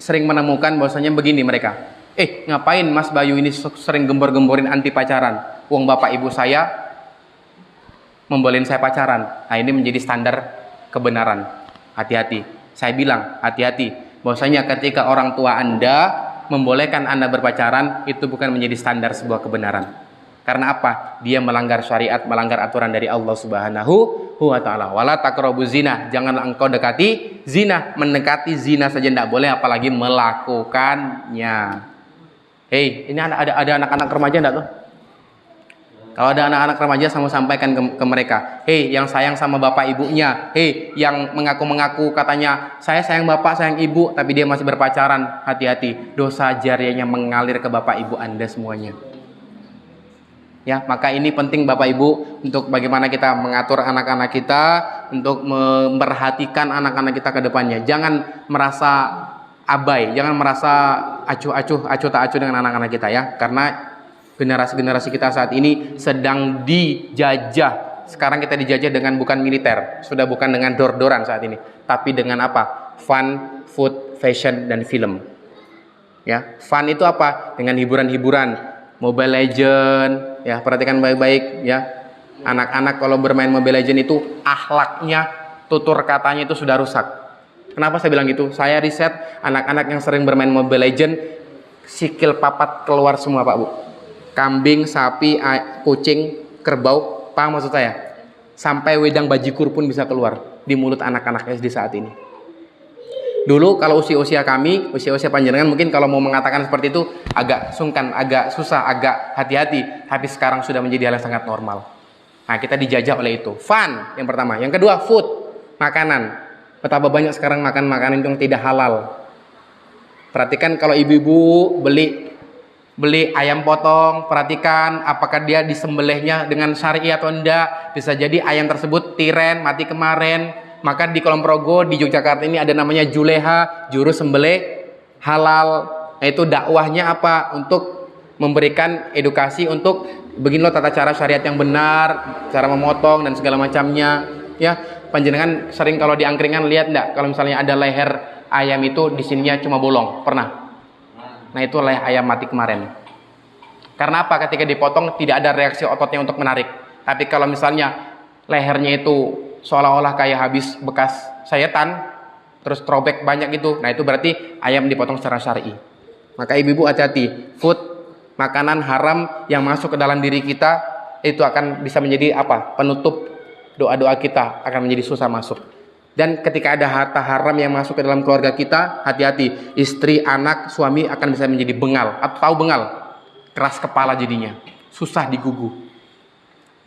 Speaker 1: sering menemukan bahwasanya begini mereka. Ngapain Mas Bayu ini sering gembor-gemborin anti pacaran? Wong bapak ibu saya membolehin saya pacaran. Nah, ini menjadi standar kebenaran. Hati-hati. Saya bilang, hati-hati. Bahwasanya ketika orang tua Anda membolehkan Anda berpacaran, itu bukan menjadi standar sebuah kebenaran. Karena apa? Dia melanggar syariat, melanggar aturan dari Allah Subhanahu wa ta'ala. Wala taqrabuz zina, janganlah engkau dekati zina. Mendekati zina saja tidak boleh, apalagi melakukannya. Ini ada anak-anak remaja enggak tuh? Kalau ada anak-anak remaja, sama sampaikan ke mereka. Yang sayang sama bapak ibunya. Yang mengaku-mengaku katanya saya sayang bapak, sayang ibu, tapi dia masih berpacaran. Hati-hati, dosa jariahnya mengalir ke bapak ibu Anda semuanya. Ya, maka ini penting Bapak Ibu untuk bagaimana kita mengatur anak-anak kita, untuk memperhatikan anak-anak kita ke depannya. Jangan merasa abai, jangan merasa acuh tak acuh dengan anak-anak kita ya. Karena generasi-generasi kita saat ini sedang dijajah. Sekarang kita dijajah dengan bukan militer, sudah bukan dengan dor-doran saat ini, tapi dengan apa? Fun, food, fashion, dan film. Ya, fun itu apa? Dengan hiburan-hiburan. Mobile Legend, ya perhatikan baik-baik ya. Anak-anak kalau bermain Mobile Legend itu akhlaknya, tutur katanya itu sudah rusak. Kenapa saya bilang gitu? Saya riset anak-anak yang sering bermain Mobile Legend, sikil papat keluar semua Pak Bu. Kambing, sapi, kucing, kerbau, paham maksud saya? Sampai wedang bajigur pun bisa keluar di mulut anak-anak SD saat ini. Dulu kalau usia-usia kami, usia-usia panjenengan mungkin kalau mau mengatakan seperti itu agak sungkan, agak susah, agak hati-hati. Tapi sekarang sudah menjadi hal yang sangat normal. Nah, kita dijajah oleh itu. Fun yang pertama. Yang kedua, food, makanan. Betapa banyak sekarang makan makanan yang tidak halal. Perhatikan kalau ibu-ibu beli ayam potong, perhatikan apakah dia disembelihnya dengan syar'i atau enggak. Bisa jadi ayam tersebut tiren, mati kemarin. Maka di Kulon Progo, di Yogyakarta ini ada namanya Juleha, juru sembelih halal. Yaitu dakwahnya apa? Untuk memberikan edukasi untuk begini loh tata cara syariat yang benar, cara memotong dan segala macamnya. Ya, panjenengan sering kalau di angkringan lihat enggak? Kalau misalnya ada leher ayam itu di sininya cuma bolong, pernah? Nah, itu leher ayam mati kemarin. Karena apa? Ketika dipotong tidak ada reaksi ototnya untuk menarik. Tapi kalau misalnya lehernya itu seolah-olah kayak habis bekas sayetan, terus throwback banyak gitu, nah itu berarti ayam dipotong secara syar'i. Maka ibu-ibu hati-hati, food, makanan haram yang masuk ke dalam diri kita itu akan bisa menjadi apa? Penutup doa-doa kita, akan menjadi susah masuk. Dan ketika ada harta haram yang masuk ke dalam keluarga kita, hati-hati, istri, anak, suami akan bisa menjadi bengal. Atau tahu bengal? Keras kepala jadinya, susah digugu.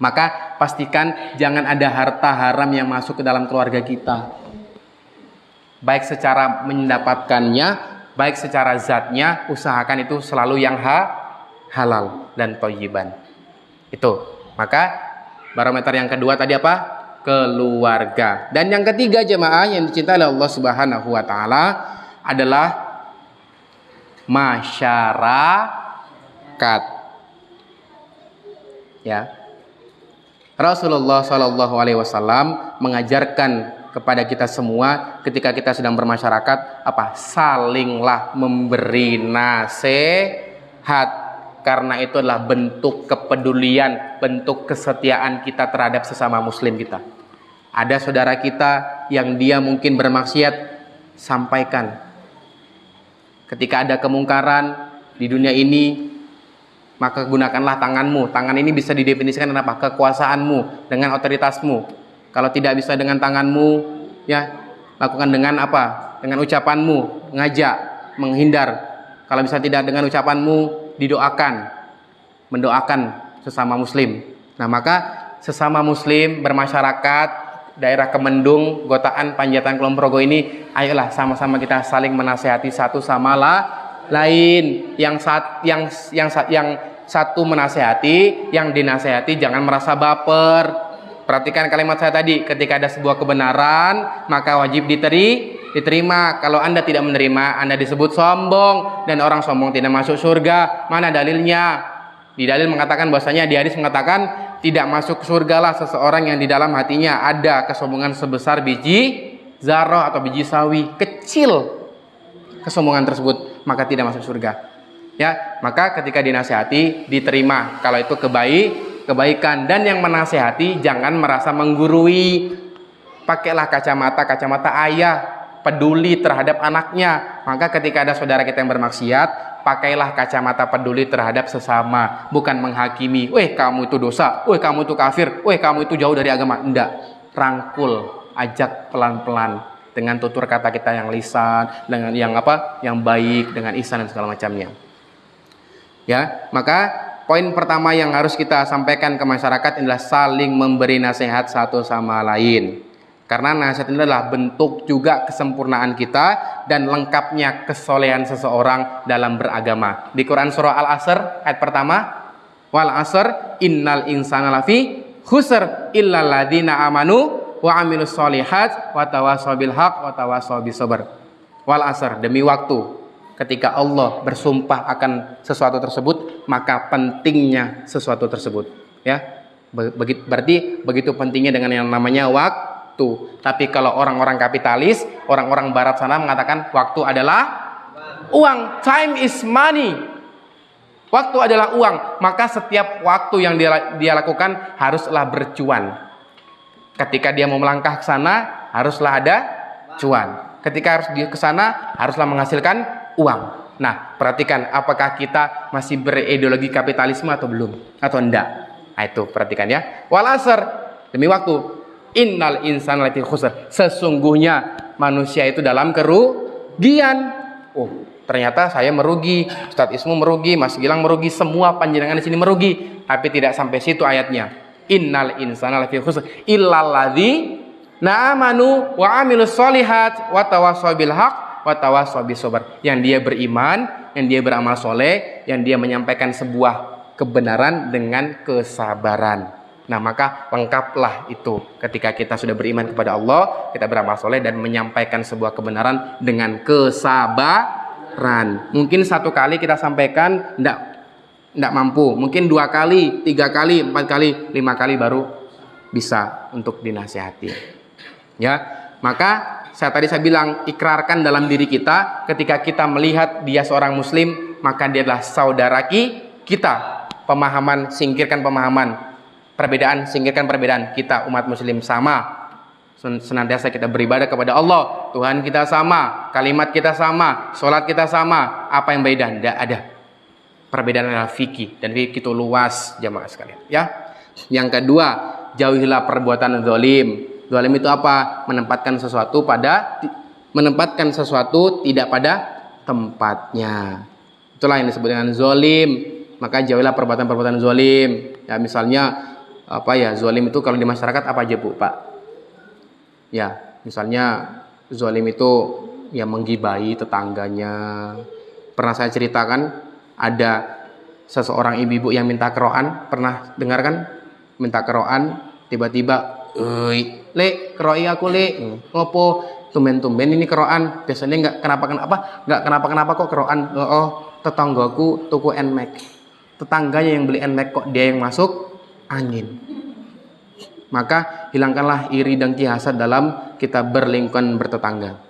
Speaker 1: Maka pastikan jangan ada harta haram yang masuk ke dalam keluarga kita. Baik secara mendapatkannya, baik secara zatnya, usahakan itu selalu yang halal dan thayyiban. Itu. Maka barometer yang kedua tadi apa? Keluarga. Dan yang ketiga jemaah yang dicintai oleh Allah Subhanahu wa taala adalah masyarakat. Ya. Rasulullah Shallallahu Alaihi Wasallam mengajarkan kepada kita semua ketika kita sedang bermasyarakat apa? Salinglah memberi nasihat, karena itu adalah bentuk kepedulian, bentuk kesetiaan kita terhadap sesama muslim kita. Ada saudara kita yang dia mungkin bermaksiat, sampaikan. Ketika ada kemungkaran di dunia ini, maka gunakanlah tanganmu. Tangan ini bisa didefinisikan dengan apa? Kekuasaanmu, dengan otoritasmu. Kalau tidak bisa dengan tanganmu, ya lakukan dengan apa? Dengan ucapanmu, ngajak, menghindar. Kalau bisa tidak dengan ucapanmu, didoakan, mendoakan sesama muslim. Nah, maka sesama muslim bermasyarakat daerah Kemendung, Gotaan, Panjatan, Kulon Progo ini, ayolah sama-sama kita saling menasehati satu sama lain. Yang satu menasehati, yang dinasehati jangan merasa baper. Perhatikan kalimat saya tadi, ketika ada sebuah kebenaran maka wajib diterima. Kalau Anda tidak menerima, Anda disebut sombong, dan orang sombong tidak masuk surga. Mana dalilnya? Di dalil mengatakan bahwasanya, di hadis mengatakan tidak masuk surgalah seseorang yang di dalam hatinya ada kesombongan sebesar biji zarah atau biji sawi kecil. kesombongan tersebut, maka tidak masuk surga. Ya, maka ketika dinasihati diterima kalau itu kebaikan, dan yang menasihati jangan merasa menggurui. Pakailah kacamata ayah, peduli terhadap anaknya. Maka ketika ada saudara kita yang bermaksiat, pakailah kacamata peduli terhadap sesama, bukan menghakimi. Weh, kamu itu dosa, weh kamu itu kafir, weh kamu itu jauh dari agama. Enggak, rangkul, ajak pelan-pelan dengan tutur kata kita yang lisan, dengan yang baik, dengan ihsan dan segala macamnya. Ya, maka poin pertama yang harus kita sampaikan ke masyarakat adalah saling memberi nasihat satu sama lain. Karena nasihat ini adalah bentuk juga kesempurnaan kita dan lengkapnya kesolehan seseorang dalam beragama. Di Quran surah Al-Asr ayat pertama, wal asr innal insana lafi khusr illal ladzina amanu wa amilus solihat wa tawassaw bil haq wa tawassaw bis sabr. Wal asr, demi waktu. Ketika Allah bersumpah akan sesuatu tersebut, maka pentingnya sesuatu tersebut. Ya, berarti begitu pentingnya dengan yang namanya waktu. Tapi kalau orang-orang kapitalis, orang-orang barat sana mengatakan waktu adalah uang. Time is money. Waktu adalah uang. Maka setiap waktu yang dia lakukan haruslah bercuan. Ketika dia mau melangkah ke sana, haruslah ada cuan. Ketika harus dia ke sana, haruslah menghasilkan uang. Nah, perhatikan apakah kita masih berideologi kapitalisme atau belum, atau enggak. Nah, itu perhatikan ya. Wal asr, demi waktu. Innal insana lafi khusr. Sesungguhnya manusia itu dalam kerugian. Oh, ternyata saya merugi, Ustadz Ismu merugi, Mas Gilang merugi, semua panjenengan di sini merugi. Tapi tidak sampai situ ayatnya. Innal insana lafi khusr illal ladzina amanu wa amilus solihat wa tawassaw bil haq wa tawassaw bis sabr. Yang dia beriman, yang dia beramal soleh, yang dia menyampaikan sebuah kebenaran dengan kesabaran. Nah, maka lengkaplah itu ketika kita sudah beriman kepada Allah, kita beramal soleh dan menyampaikan sebuah kebenaran dengan kesabaran. Mungkin satu kali kita sampaikan tidak mampu, mungkin 2 kali, 3 kali, 4 kali, 5 kali baru bisa untuk dinasihati. Ya, maka saya bilang, ikrarkan dalam diri kita ketika kita melihat dia seorang muslim, maka dia adalah saudara kita. Pemahaman, singkirkan pemahaman. Perbedaan, singkirkan perbedaan. Kita umat muslim sama. Senantiasa kita beribadah kepada Allah. Tuhan kita sama, kalimat kita sama, sholat kita sama. Apa yang beda? Tidak ada. Perbedaan adalah fikih, dan fikih itu luas, jamaah sekalian. Ya. Yang kedua, jauhilah perbuatan zalim. Zalim itu apa? Menempatkan sesuatu tidak pada tempatnya. Itulah yang disebut dengan zalim. Maka jauhilah perbuatan-perbuatan zalim. Ya, misalnya zalim itu kalau di masyarakat apa aja, Bu, Pak? Ya, misalnya zalim itu ya menggibahi tetangganya. Pernah saya ceritakan ada seseorang ibu-ibu yang minta keroan, pernah dengar kan? Minta keroan, tiba-tiba le, keroi aku le, ngopo tumben-tumben ini keroan, biasanya nggak kenapa kok keroan. Oh, tetanggaku tuku nmax, tetangganya yang beli nmax kok dia yang masuk angin. Maka hilangkanlah iri dengki hasad dalam kita berlingkuhan bertetangga.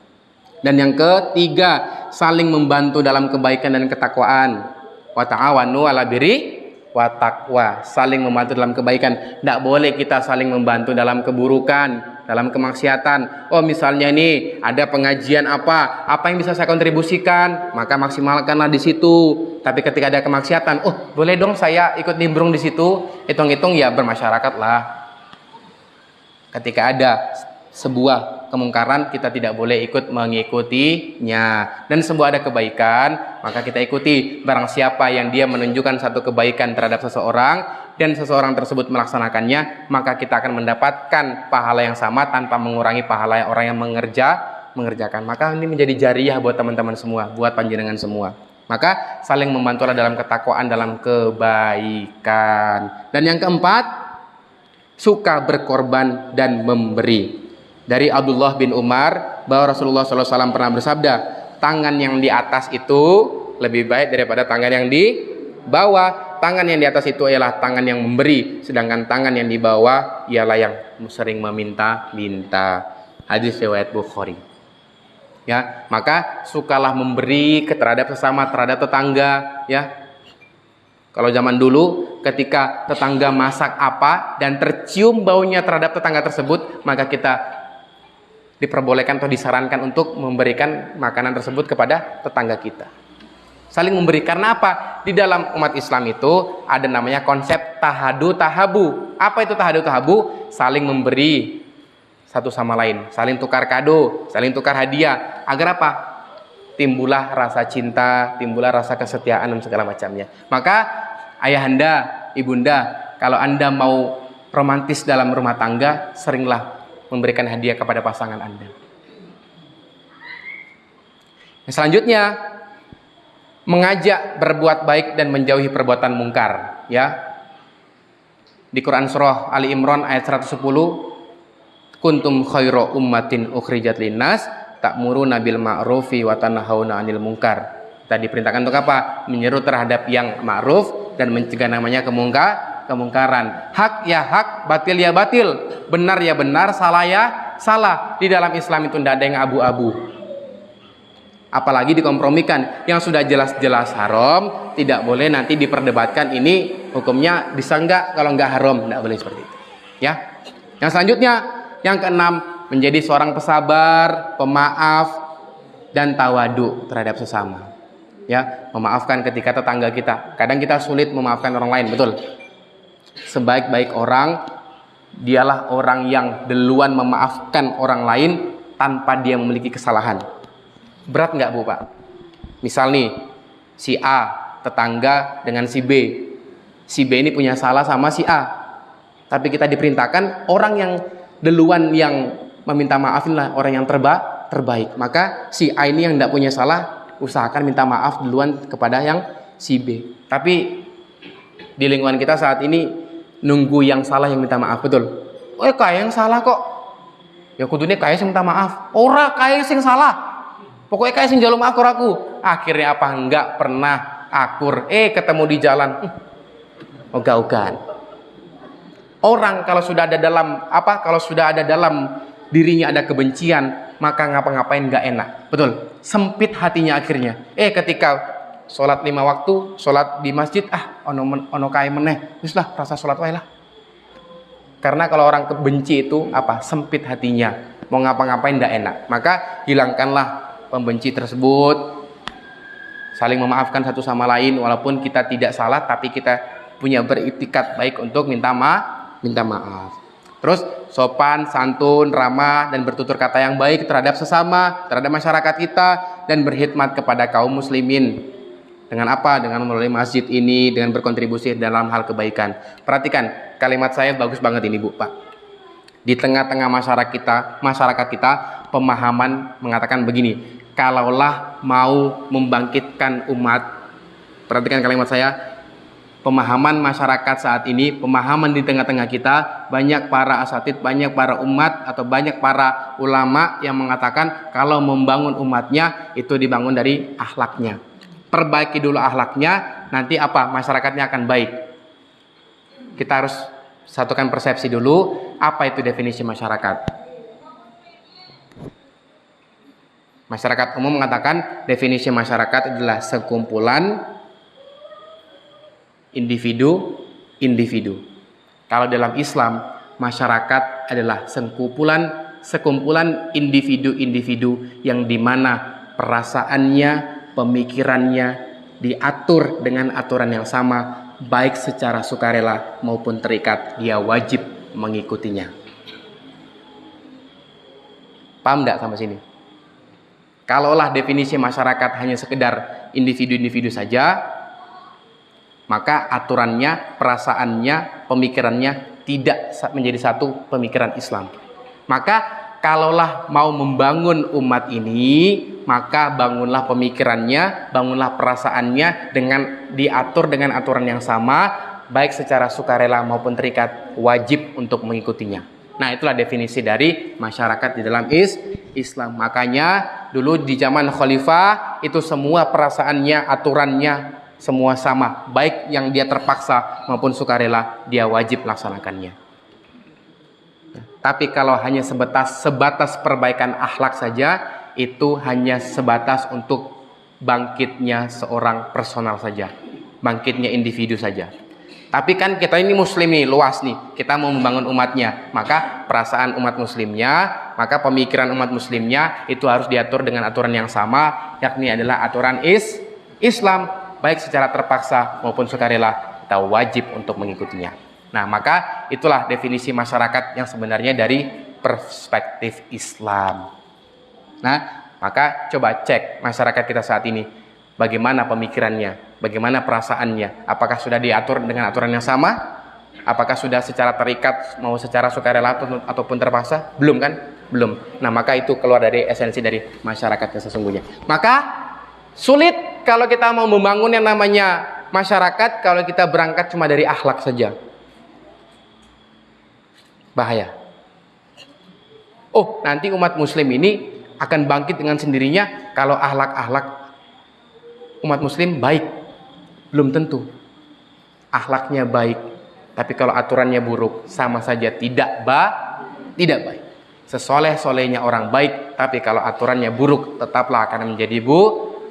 Speaker 1: Dan yang ketiga, saling membantu dalam kebaikan dan ketakwaan. Wa ta'awanu 'alal birri wa taqwa, saling membantu dalam kebaikan. Tidak boleh kita saling membantu dalam keburukan, dalam kemaksiatan. Oh, misalnya ini ada pengajian apa yang bisa saya kontribusikan, maka maksimalkanlah di situ. Tapi ketika ada kemaksiatan, oh boleh dong saya ikut nimbrung di situ, hitung-hitung ya bermasyarakat lah. Ketika ada sebuah kemungkaran, kita tidak boleh ikut mengikutinya. Dan sebuah ada kebaikan, maka kita ikuti. Barang siapa yang dia menunjukkan satu kebaikan terhadap seseorang dan seseorang tersebut melaksanakannya, maka kita akan mendapatkan pahala yang sama tanpa mengurangi pahala orang yang mengerjakan. Maka ini menjadi jariyah buat teman-teman semua, buat panjenengan semua. Maka saling membantulah dalam ketakwaan, dalam kebaikan. Dan yang keempat, suka berkorban dan memberi. Dari Abdullah bin Umar bahwa Rasulullah SAW pernah bersabda, tangan yang di atas itu lebih baik daripada tangan yang di bawah. Tangan yang di atas itu ialah tangan yang memberi, sedangkan tangan yang di bawah ialah yang sering meminta-minta. Hadis riwayat Bukhari. ya. Maka sukalah memberi terhadap sesama, terhadap tetangga, ya. Kalau zaman dulu ketika tetangga masak apa dan tercium baunya terhadap tetangga tersebut, maka kita diperbolehkan atau disarankan untuk memberikan makanan tersebut kepada tetangga kita. Saling memberi, karena apa? Di dalam umat Islam itu ada namanya konsep tahadu tahabu. Apa itu tahadu tahabu? Saling memberi satu sama lain, saling tukar kado, saling tukar hadiah. Agar apa? Timbullah rasa cinta, timbullah rasa kesetiaan dan segala macamnya. Maka ayahanda, ibunda, kalau Anda mau romantis dalam rumah tangga, seringlah memberikan hadiah kepada pasangan Anda. Yang selanjutnya, mengajak berbuat baik dan menjauhi perbuatan mungkar, ya. Di Quran surah Ali Imran ayat 110, kuntum khairu ummatin ukhrijat linnas ta'muruna bil ma'rufi wa tanhauna 'anil munkar. Kita diperintahkan untuk apa? Menyeru terhadap yang ma'ruf dan mencegah namanya kemungkaran. Hak ya hak, batil ya batil, benar ya benar, salah ya salah. Di dalam Islam itu tidak ada yang abu-abu, apalagi dikompromikan. Yang sudah jelas-jelas haram tidak boleh nanti diperdebatkan ini hukumnya bisa enggak, kalau enggak haram, enggak boleh seperti itu, ya. Yang selanjutnya, yang keenam, menjadi seorang pesabar, pemaaf dan tawadu terhadap sesama, ya. Memaafkan ketika tetangga kita, kadang kita sulit memaafkan orang lain, betul. Sebaik-baik orang, dialah orang yang duluan memaafkan orang lain tanpa dia memiliki kesalahan. Berat nggak Bu Pak? Misal nih, si A tetangga dengan si B. Si B ini punya salah sama si A. Tapi kita diperintahkan orang yang duluan yang meminta maafinlah orang yang terbaik. Maka si A ini yang tidak punya salah, usahakan minta maaf duluan kepada yang si B. Tapi di lingkungan kita saat ini nunggu yang salah yang minta maaf, betul. Kayak yang salah kok. Ya kudunya kayak yang minta maaf. Ora kayak yang salah. Pokoknya kayak sing jaluk maaf aku. Akhirnya apa? Enggak pernah akur. Ketemu di jalan. Ogah-ogahan. Orang kalau sudah ada dalam kalau sudah ada dalam dirinya ada kebencian, maka ngapa-ngapain enggak enak. Betul. Sempit hatinya akhirnya. Ketika sholat 5 waktu, sholat di masjid, ono kae meneh. Wis lah, rasa sholat wae lah. Karena kalau orang kebenci itu sempit hatinya. Mau ngapa-ngapain enggak enak. Maka hilangkanlah pembenci tersebut, saling memaafkan satu sama lain walaupun kita tidak salah, tapi kita punya beriktikat baik untuk minta maaf. Terus sopan, santun, ramah dan bertutur kata yang baik terhadap sesama, terhadap masyarakat kita, dan berkhidmat kepada kaum muslimin. Dengan apa? Dengan melalui masjid ini, dengan berkontribusi dalam hal kebaikan. Perhatikan kalimat saya bagus banget ini Bu Pak. Di tengah-tengah masyarakat kita pemahaman mengatakan begini, kalaulah mau membangkitkan umat, perhatikan kalimat saya, pemahaman masyarakat saat ini, pemahaman di tengah-tengah kita, banyak para asatid, banyak para umat atau banyak para ulama yang mengatakan kalau membangun umatnya itu dibangun dari akhlaknya. Perbaiki dulu akhlaknya, nanti masyarakatnya akan baik. Kita harus satukan persepsi dulu, apa itu definisi masyarakat. Masyarakat umum mengatakan definisi masyarakat adalah sekumpulan individu. Kalau dalam Islam, masyarakat adalah sekumpulan individu-individu yang dimana perasaannya, pemikirannya diatur dengan aturan yang sama, baik secara sukarela maupun terikat, dia wajib mengikutinya. Paham enggak sampai sini? Kalaulah definisi masyarakat hanya sekedar individu-individu saja, maka aturannya, perasaannya, pemikirannya tidak menjadi satu pemikiran Islam. Maka kalaulah mau membangun umat ini, maka bangunlah pemikirannya, bangunlah perasaannya dengan diatur dengan aturan yang sama, baik secara sukarela maupun terikat, wajib untuk mengikutinya. Nah, itulah definisi dari masyarakat di dalam Islam. Makanya dulu di zaman khalifah itu semua perasaannya, aturannya semua sama, baik yang dia terpaksa maupun sukarela, dia wajib laksanakannya. Tapi kalau hanya sebatas perbaikan akhlak saja, itu hanya sebatas untuk bangkitnya seorang personal saja, bangkitnya individu saja. Tapi kan kita ini muslim nih, luas nih, kita mau membangun umatnya, maka perasaan umat muslimnya, maka pemikiran umat muslimnya itu harus diatur dengan aturan yang sama, yakni adalah aturan Islam, baik secara terpaksa maupun sukarela, kita wajib untuk mengikutinya. Nah, maka itulah definisi masyarakat yang sebenarnya dari perspektif Islam. Nah, maka coba cek masyarakat kita saat ini, bagaimana pemikirannya, bagaimana perasaannya, apakah sudah diatur dengan aturan yang sama, apakah sudah secara terikat, mau secara sukarela ataupun terpaksa, belum kan? Belum. Nah, maka itu keluar dari esensi dari masyarakat yang sesungguhnya. Maka sulit kalau kita mau membangun yang namanya masyarakat kalau kita berangkat cuma dari akhlak saja. Bahaya. Oh, nanti umat muslim ini akan bangkit dengan sendirinya kalau akhlak-akhlak umat muslim baik. Belum tentu. Akhlaknya baik, tapi kalau aturannya buruk, sama saja tidak baik. Sesoleh-solehnya orang baik, tapi kalau aturannya buruk, tetaplah akan menjadi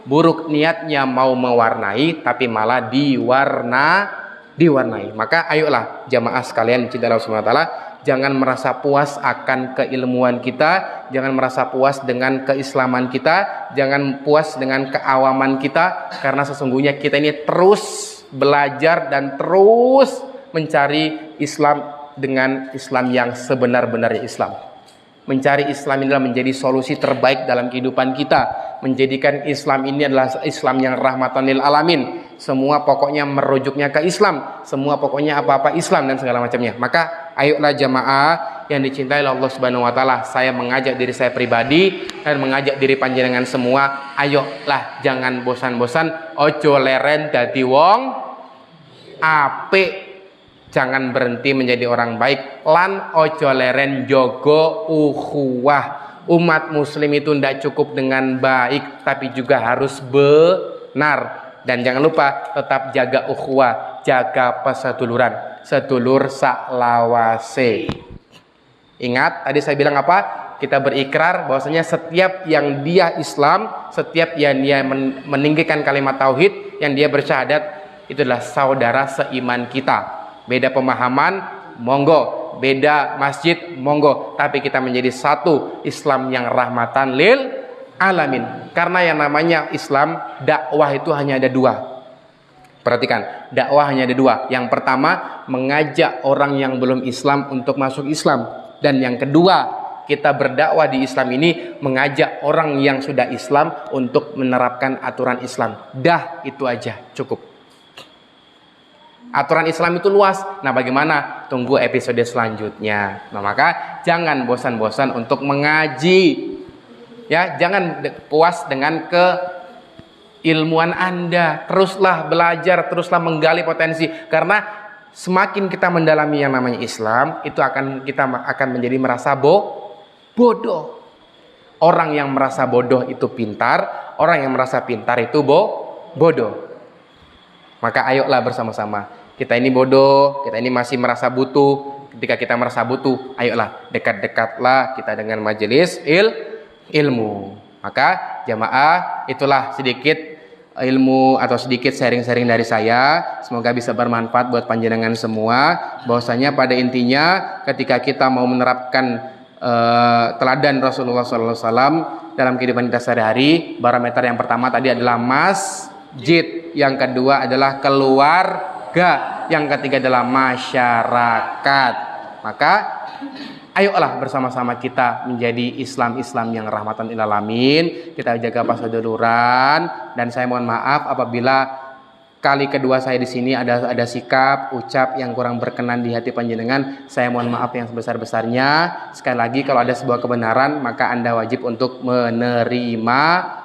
Speaker 1: buruk. Niatnya mau mewarnai, tapi malah diwarnai. Maka ayolah jamaah sekalian dicintai Allah Subhanahu wa taala, jangan merasa puas akan keilmuan kita, jangan merasa puas dengan keislaman kita, jangan puas dengan keawaman kita, karena sesungguhnya kita ini terus belajar dan terus mencari Islam dengan Islam yang sebenar-benarnya Islam. Mencari Islam ini adalah menjadi solusi terbaik dalam kehidupan kita, menjadikan Islam ini adalah Islam yang rahmatan lil alamin. Semua pokoknya merujuknya ke Islam, semua pokoknya apa-apa Islam dan segala macamnya. Maka ayolah jamaah yang dicintai oleh Allah Subhanahu wa taala, saya mengajak diri saya pribadi dan mengajak diri panjenengan semua, ayolah jangan bosan-bosan, ojo leren dadi wong apik. Jangan berhenti menjadi orang baik, lan ojo leren jogo ukhuwah. Umat muslim itu tidak cukup dengan baik, tapi juga harus benar. Dan jangan lupa tetap jaga ukhuwah, jaga perseduluran, sedulur saklawase. Ingat tadi saya bilang apa? Kita berikrar bahwasanya setiap yang dia Islam, setiap yang dia meninggikan kalimat tauhid, yang dia bersyahadat, itu adalah saudara seiman kita. Beda pemahaman, monggo. Beda masjid, monggo. Tapi kita menjadi satu Islam yang rahmatan lil alamin. Karena yang namanya Islam, dakwah itu hanya ada dua. Perhatikan, dakwah hanya ada dua. Yang pertama, mengajak orang yang belum Islam untuk masuk Islam. Dan yang kedua, kita berdakwah di Islam ini mengajak orang yang sudah Islam untuk menerapkan aturan Islam. Dah, itu aja, cukup. Aturan Islam itu luas. Nah, bagaimana? Tunggu episode selanjutnya. Nah, maka jangan bosan-bosan untuk mengaji. Ya, jangan puas dengan keilmuan Anda. Teruslah belajar, teruslah menggali potensi. Karena semakin kita mendalami yang namanya Islam, itu kita akan menjadi merasa bodoh. Orang yang merasa bodoh itu pintar, orang yang merasa pintar itu bodoh. Maka ayolah bersama-sama. Kita ini bodoh, kita ini masih merasa butuh. Ketika kita merasa butuh, ayolah dekat-dekatlah kita dengan majelis ilmu. Maka jamaah, itulah sedikit ilmu atau sedikit sharing-sharing dari saya. Semoga bisa bermanfaat buat panjenengan semua. Bahwasanya pada intinya ketika kita mau menerapkan teladan Rasulullah SAW dalam kehidupan kita sehari-hari, barometer yang pertama tadi adalah masjid, yang kedua adalah keluarga, yang ketiga adalah masyarakat. Maka ayolah bersama-sama kita menjadi Islam yang rahmatan lil alamin. Kita jaga perseduluran, dan saya mohon maaf apabila kali kedua saya di sini ada sikap, ucap yang kurang berkenan di hati panjenengan. Saya mohon maaf yang sebesar-besarnya. Sekali lagi, kalau ada sebuah kebenaran, maka Anda wajib untuk menerimanya.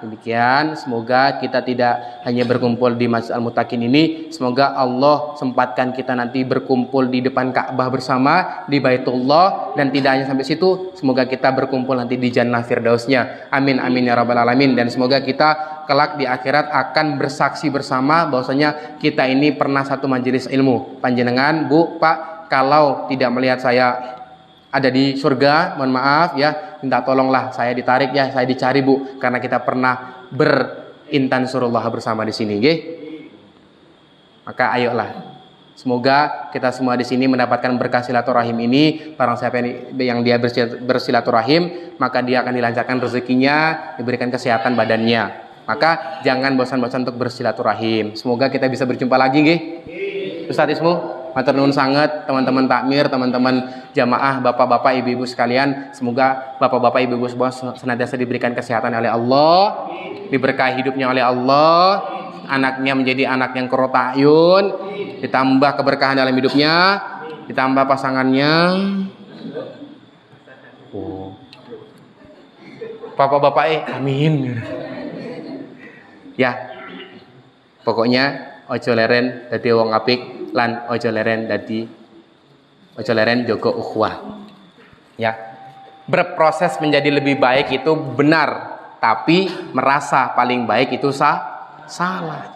Speaker 1: Demikian, semoga kita tidak hanya berkumpul di Masjid Al-Muttaqin ini, semoga Allah sempatkan kita nanti berkumpul di depan Ka'bah bersama di Baitullah, dan tidak hanya sampai situ, semoga kita berkumpul nanti di Jannah Firdausnya. Amin amin ya rabbal alamin. Dan semoga kita kelak di akhirat akan bersaksi bersama bahwasanya kita ini pernah satu majelis ilmu. Panjenengan, Bu, Pak, kalau tidak melihat saya ada di surga, mohon maaf ya, minta tolonglah saya ditarik ya, saya dicari Bu, karena kita pernah berintan surullah bersama di sini, nggih. Maka ayolah, semoga kita semua di sini mendapatkan berkah silaturahim ini. Barang siapa yang dia bersilaturahim, maka dia akan dilancarkan rezekinya, diberikan kesehatan badannya. Maka jangan bosan-bosan untuk bersilaturahim. Semoga kita bisa berjumpa lagi, nggih. Ustaz Ismu, matur nuwun sangat teman-teman takmir, teman-teman jamaah, bapak-bapak, ibu-ibu sekalian. Semoga bapak-bapak, ibu-ibu semua senantiasa diberikan kesehatan oleh Allah, diberkahi hidupnya oleh Allah, anaknya menjadi anak yang qurratu a'yun, ditambah keberkahan dalam hidupnya, ditambah pasangannya. Oh. Bapak-bapak amin. Ya. Pokoknya ojo leren dadi wong apik lan ojo leren jogo ukhuwah. Ya. Berproses menjadi lebih baik itu benar, tapi merasa paling baik itu salah.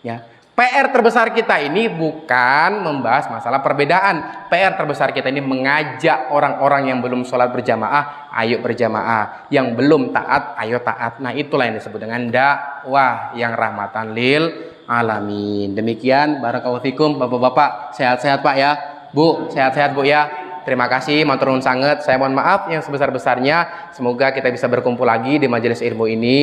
Speaker 1: Ya. PR terbesar kita ini bukan membahas masalah perbedaan. PR terbesar kita ini mengajak orang-orang yang belum sholat berjamaah, ayo berjamaah. Yang belum taat, ayo taat. Nah, itulah yang disebut dengan dakwah yang rahmatan lil alamin. Demikian, barakallahu fikum, bapak-bapak, sehat-sehat Pak ya. Bu, sehat-sehat Bu ya. Terima kasih, matur nuwun sangat. Saya mohon maaf yang sebesar-besarnya. Semoga kita bisa berkumpul lagi di majelis ilmu ini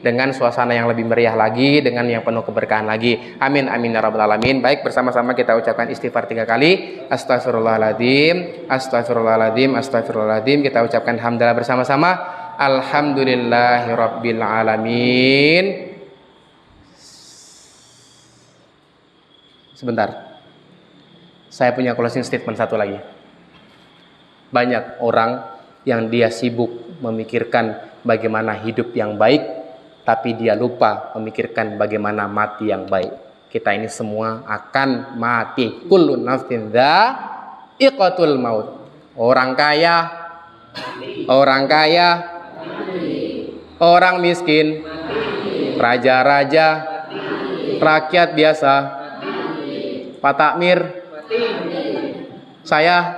Speaker 1: dengan suasana yang lebih meriah lagi, dengan yang penuh keberkahan lagi. Amin amin ya rabbal alamin. Baik, bersama-sama kita ucapkan istighfar 3 kali. Astagfirullahaladzim, astagfirullahaladzim, astagfirullahaladzim. Kita ucapkan hamdalah bersama-sama. Alhamdulillahirabbil alamin. Sebentar. Saya punya closing statement satu lagi. Banyak orang yang dia sibuk memikirkan bagaimana hidup yang baik, tapi dia lupa memikirkan bagaimana mati yang baik. Kita ini semua akan mati. Kullu nafsin dha'iqatul maut. Orang kaya, orang miskin, raja-raja, rakyat biasa, Pak Takmir, saya,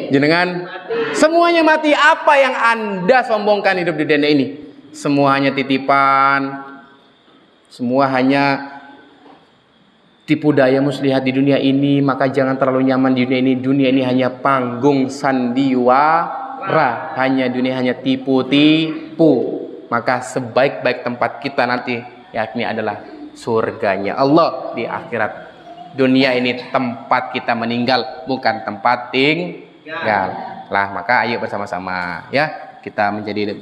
Speaker 1: jenengan, semuanya mati. Apa yang Anda sombongkan hidup di dunia ini? Semuanya titipan, semua hanya tipu daya muslihat di dunia ini. Maka jangan terlalu nyaman di dunia ini. Dunia ini hanya panggung sandiwara, dunia hanya tipu-tipu. Maka sebaik-baik tempat kita nanti yakni adalah surganya Allah di akhirat. Dunia ini tempat kita meninggal, bukan tempat tinggal. Lah, maka ayo bersama-sama ya, kita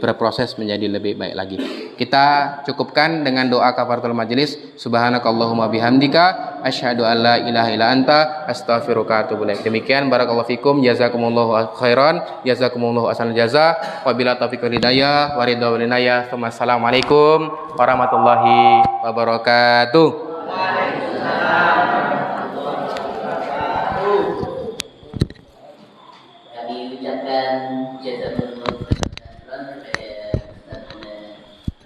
Speaker 1: berproses menjadi lebih baik lagi. Kita cukupkan dengan doa kafaratul majelis. Subhanakallahumma bihamdika asyhadu an la ilaha illa anta astaghfiruka wa atubu ilaik. Demikian, barakallahu fikum, jazakumullahu khairan, jazakumullahu ahsanal jaza. Wabila taufiq wal hidayah wa ridha wal inayah. Assalamualaikum warahmatullahi wabarakatuh.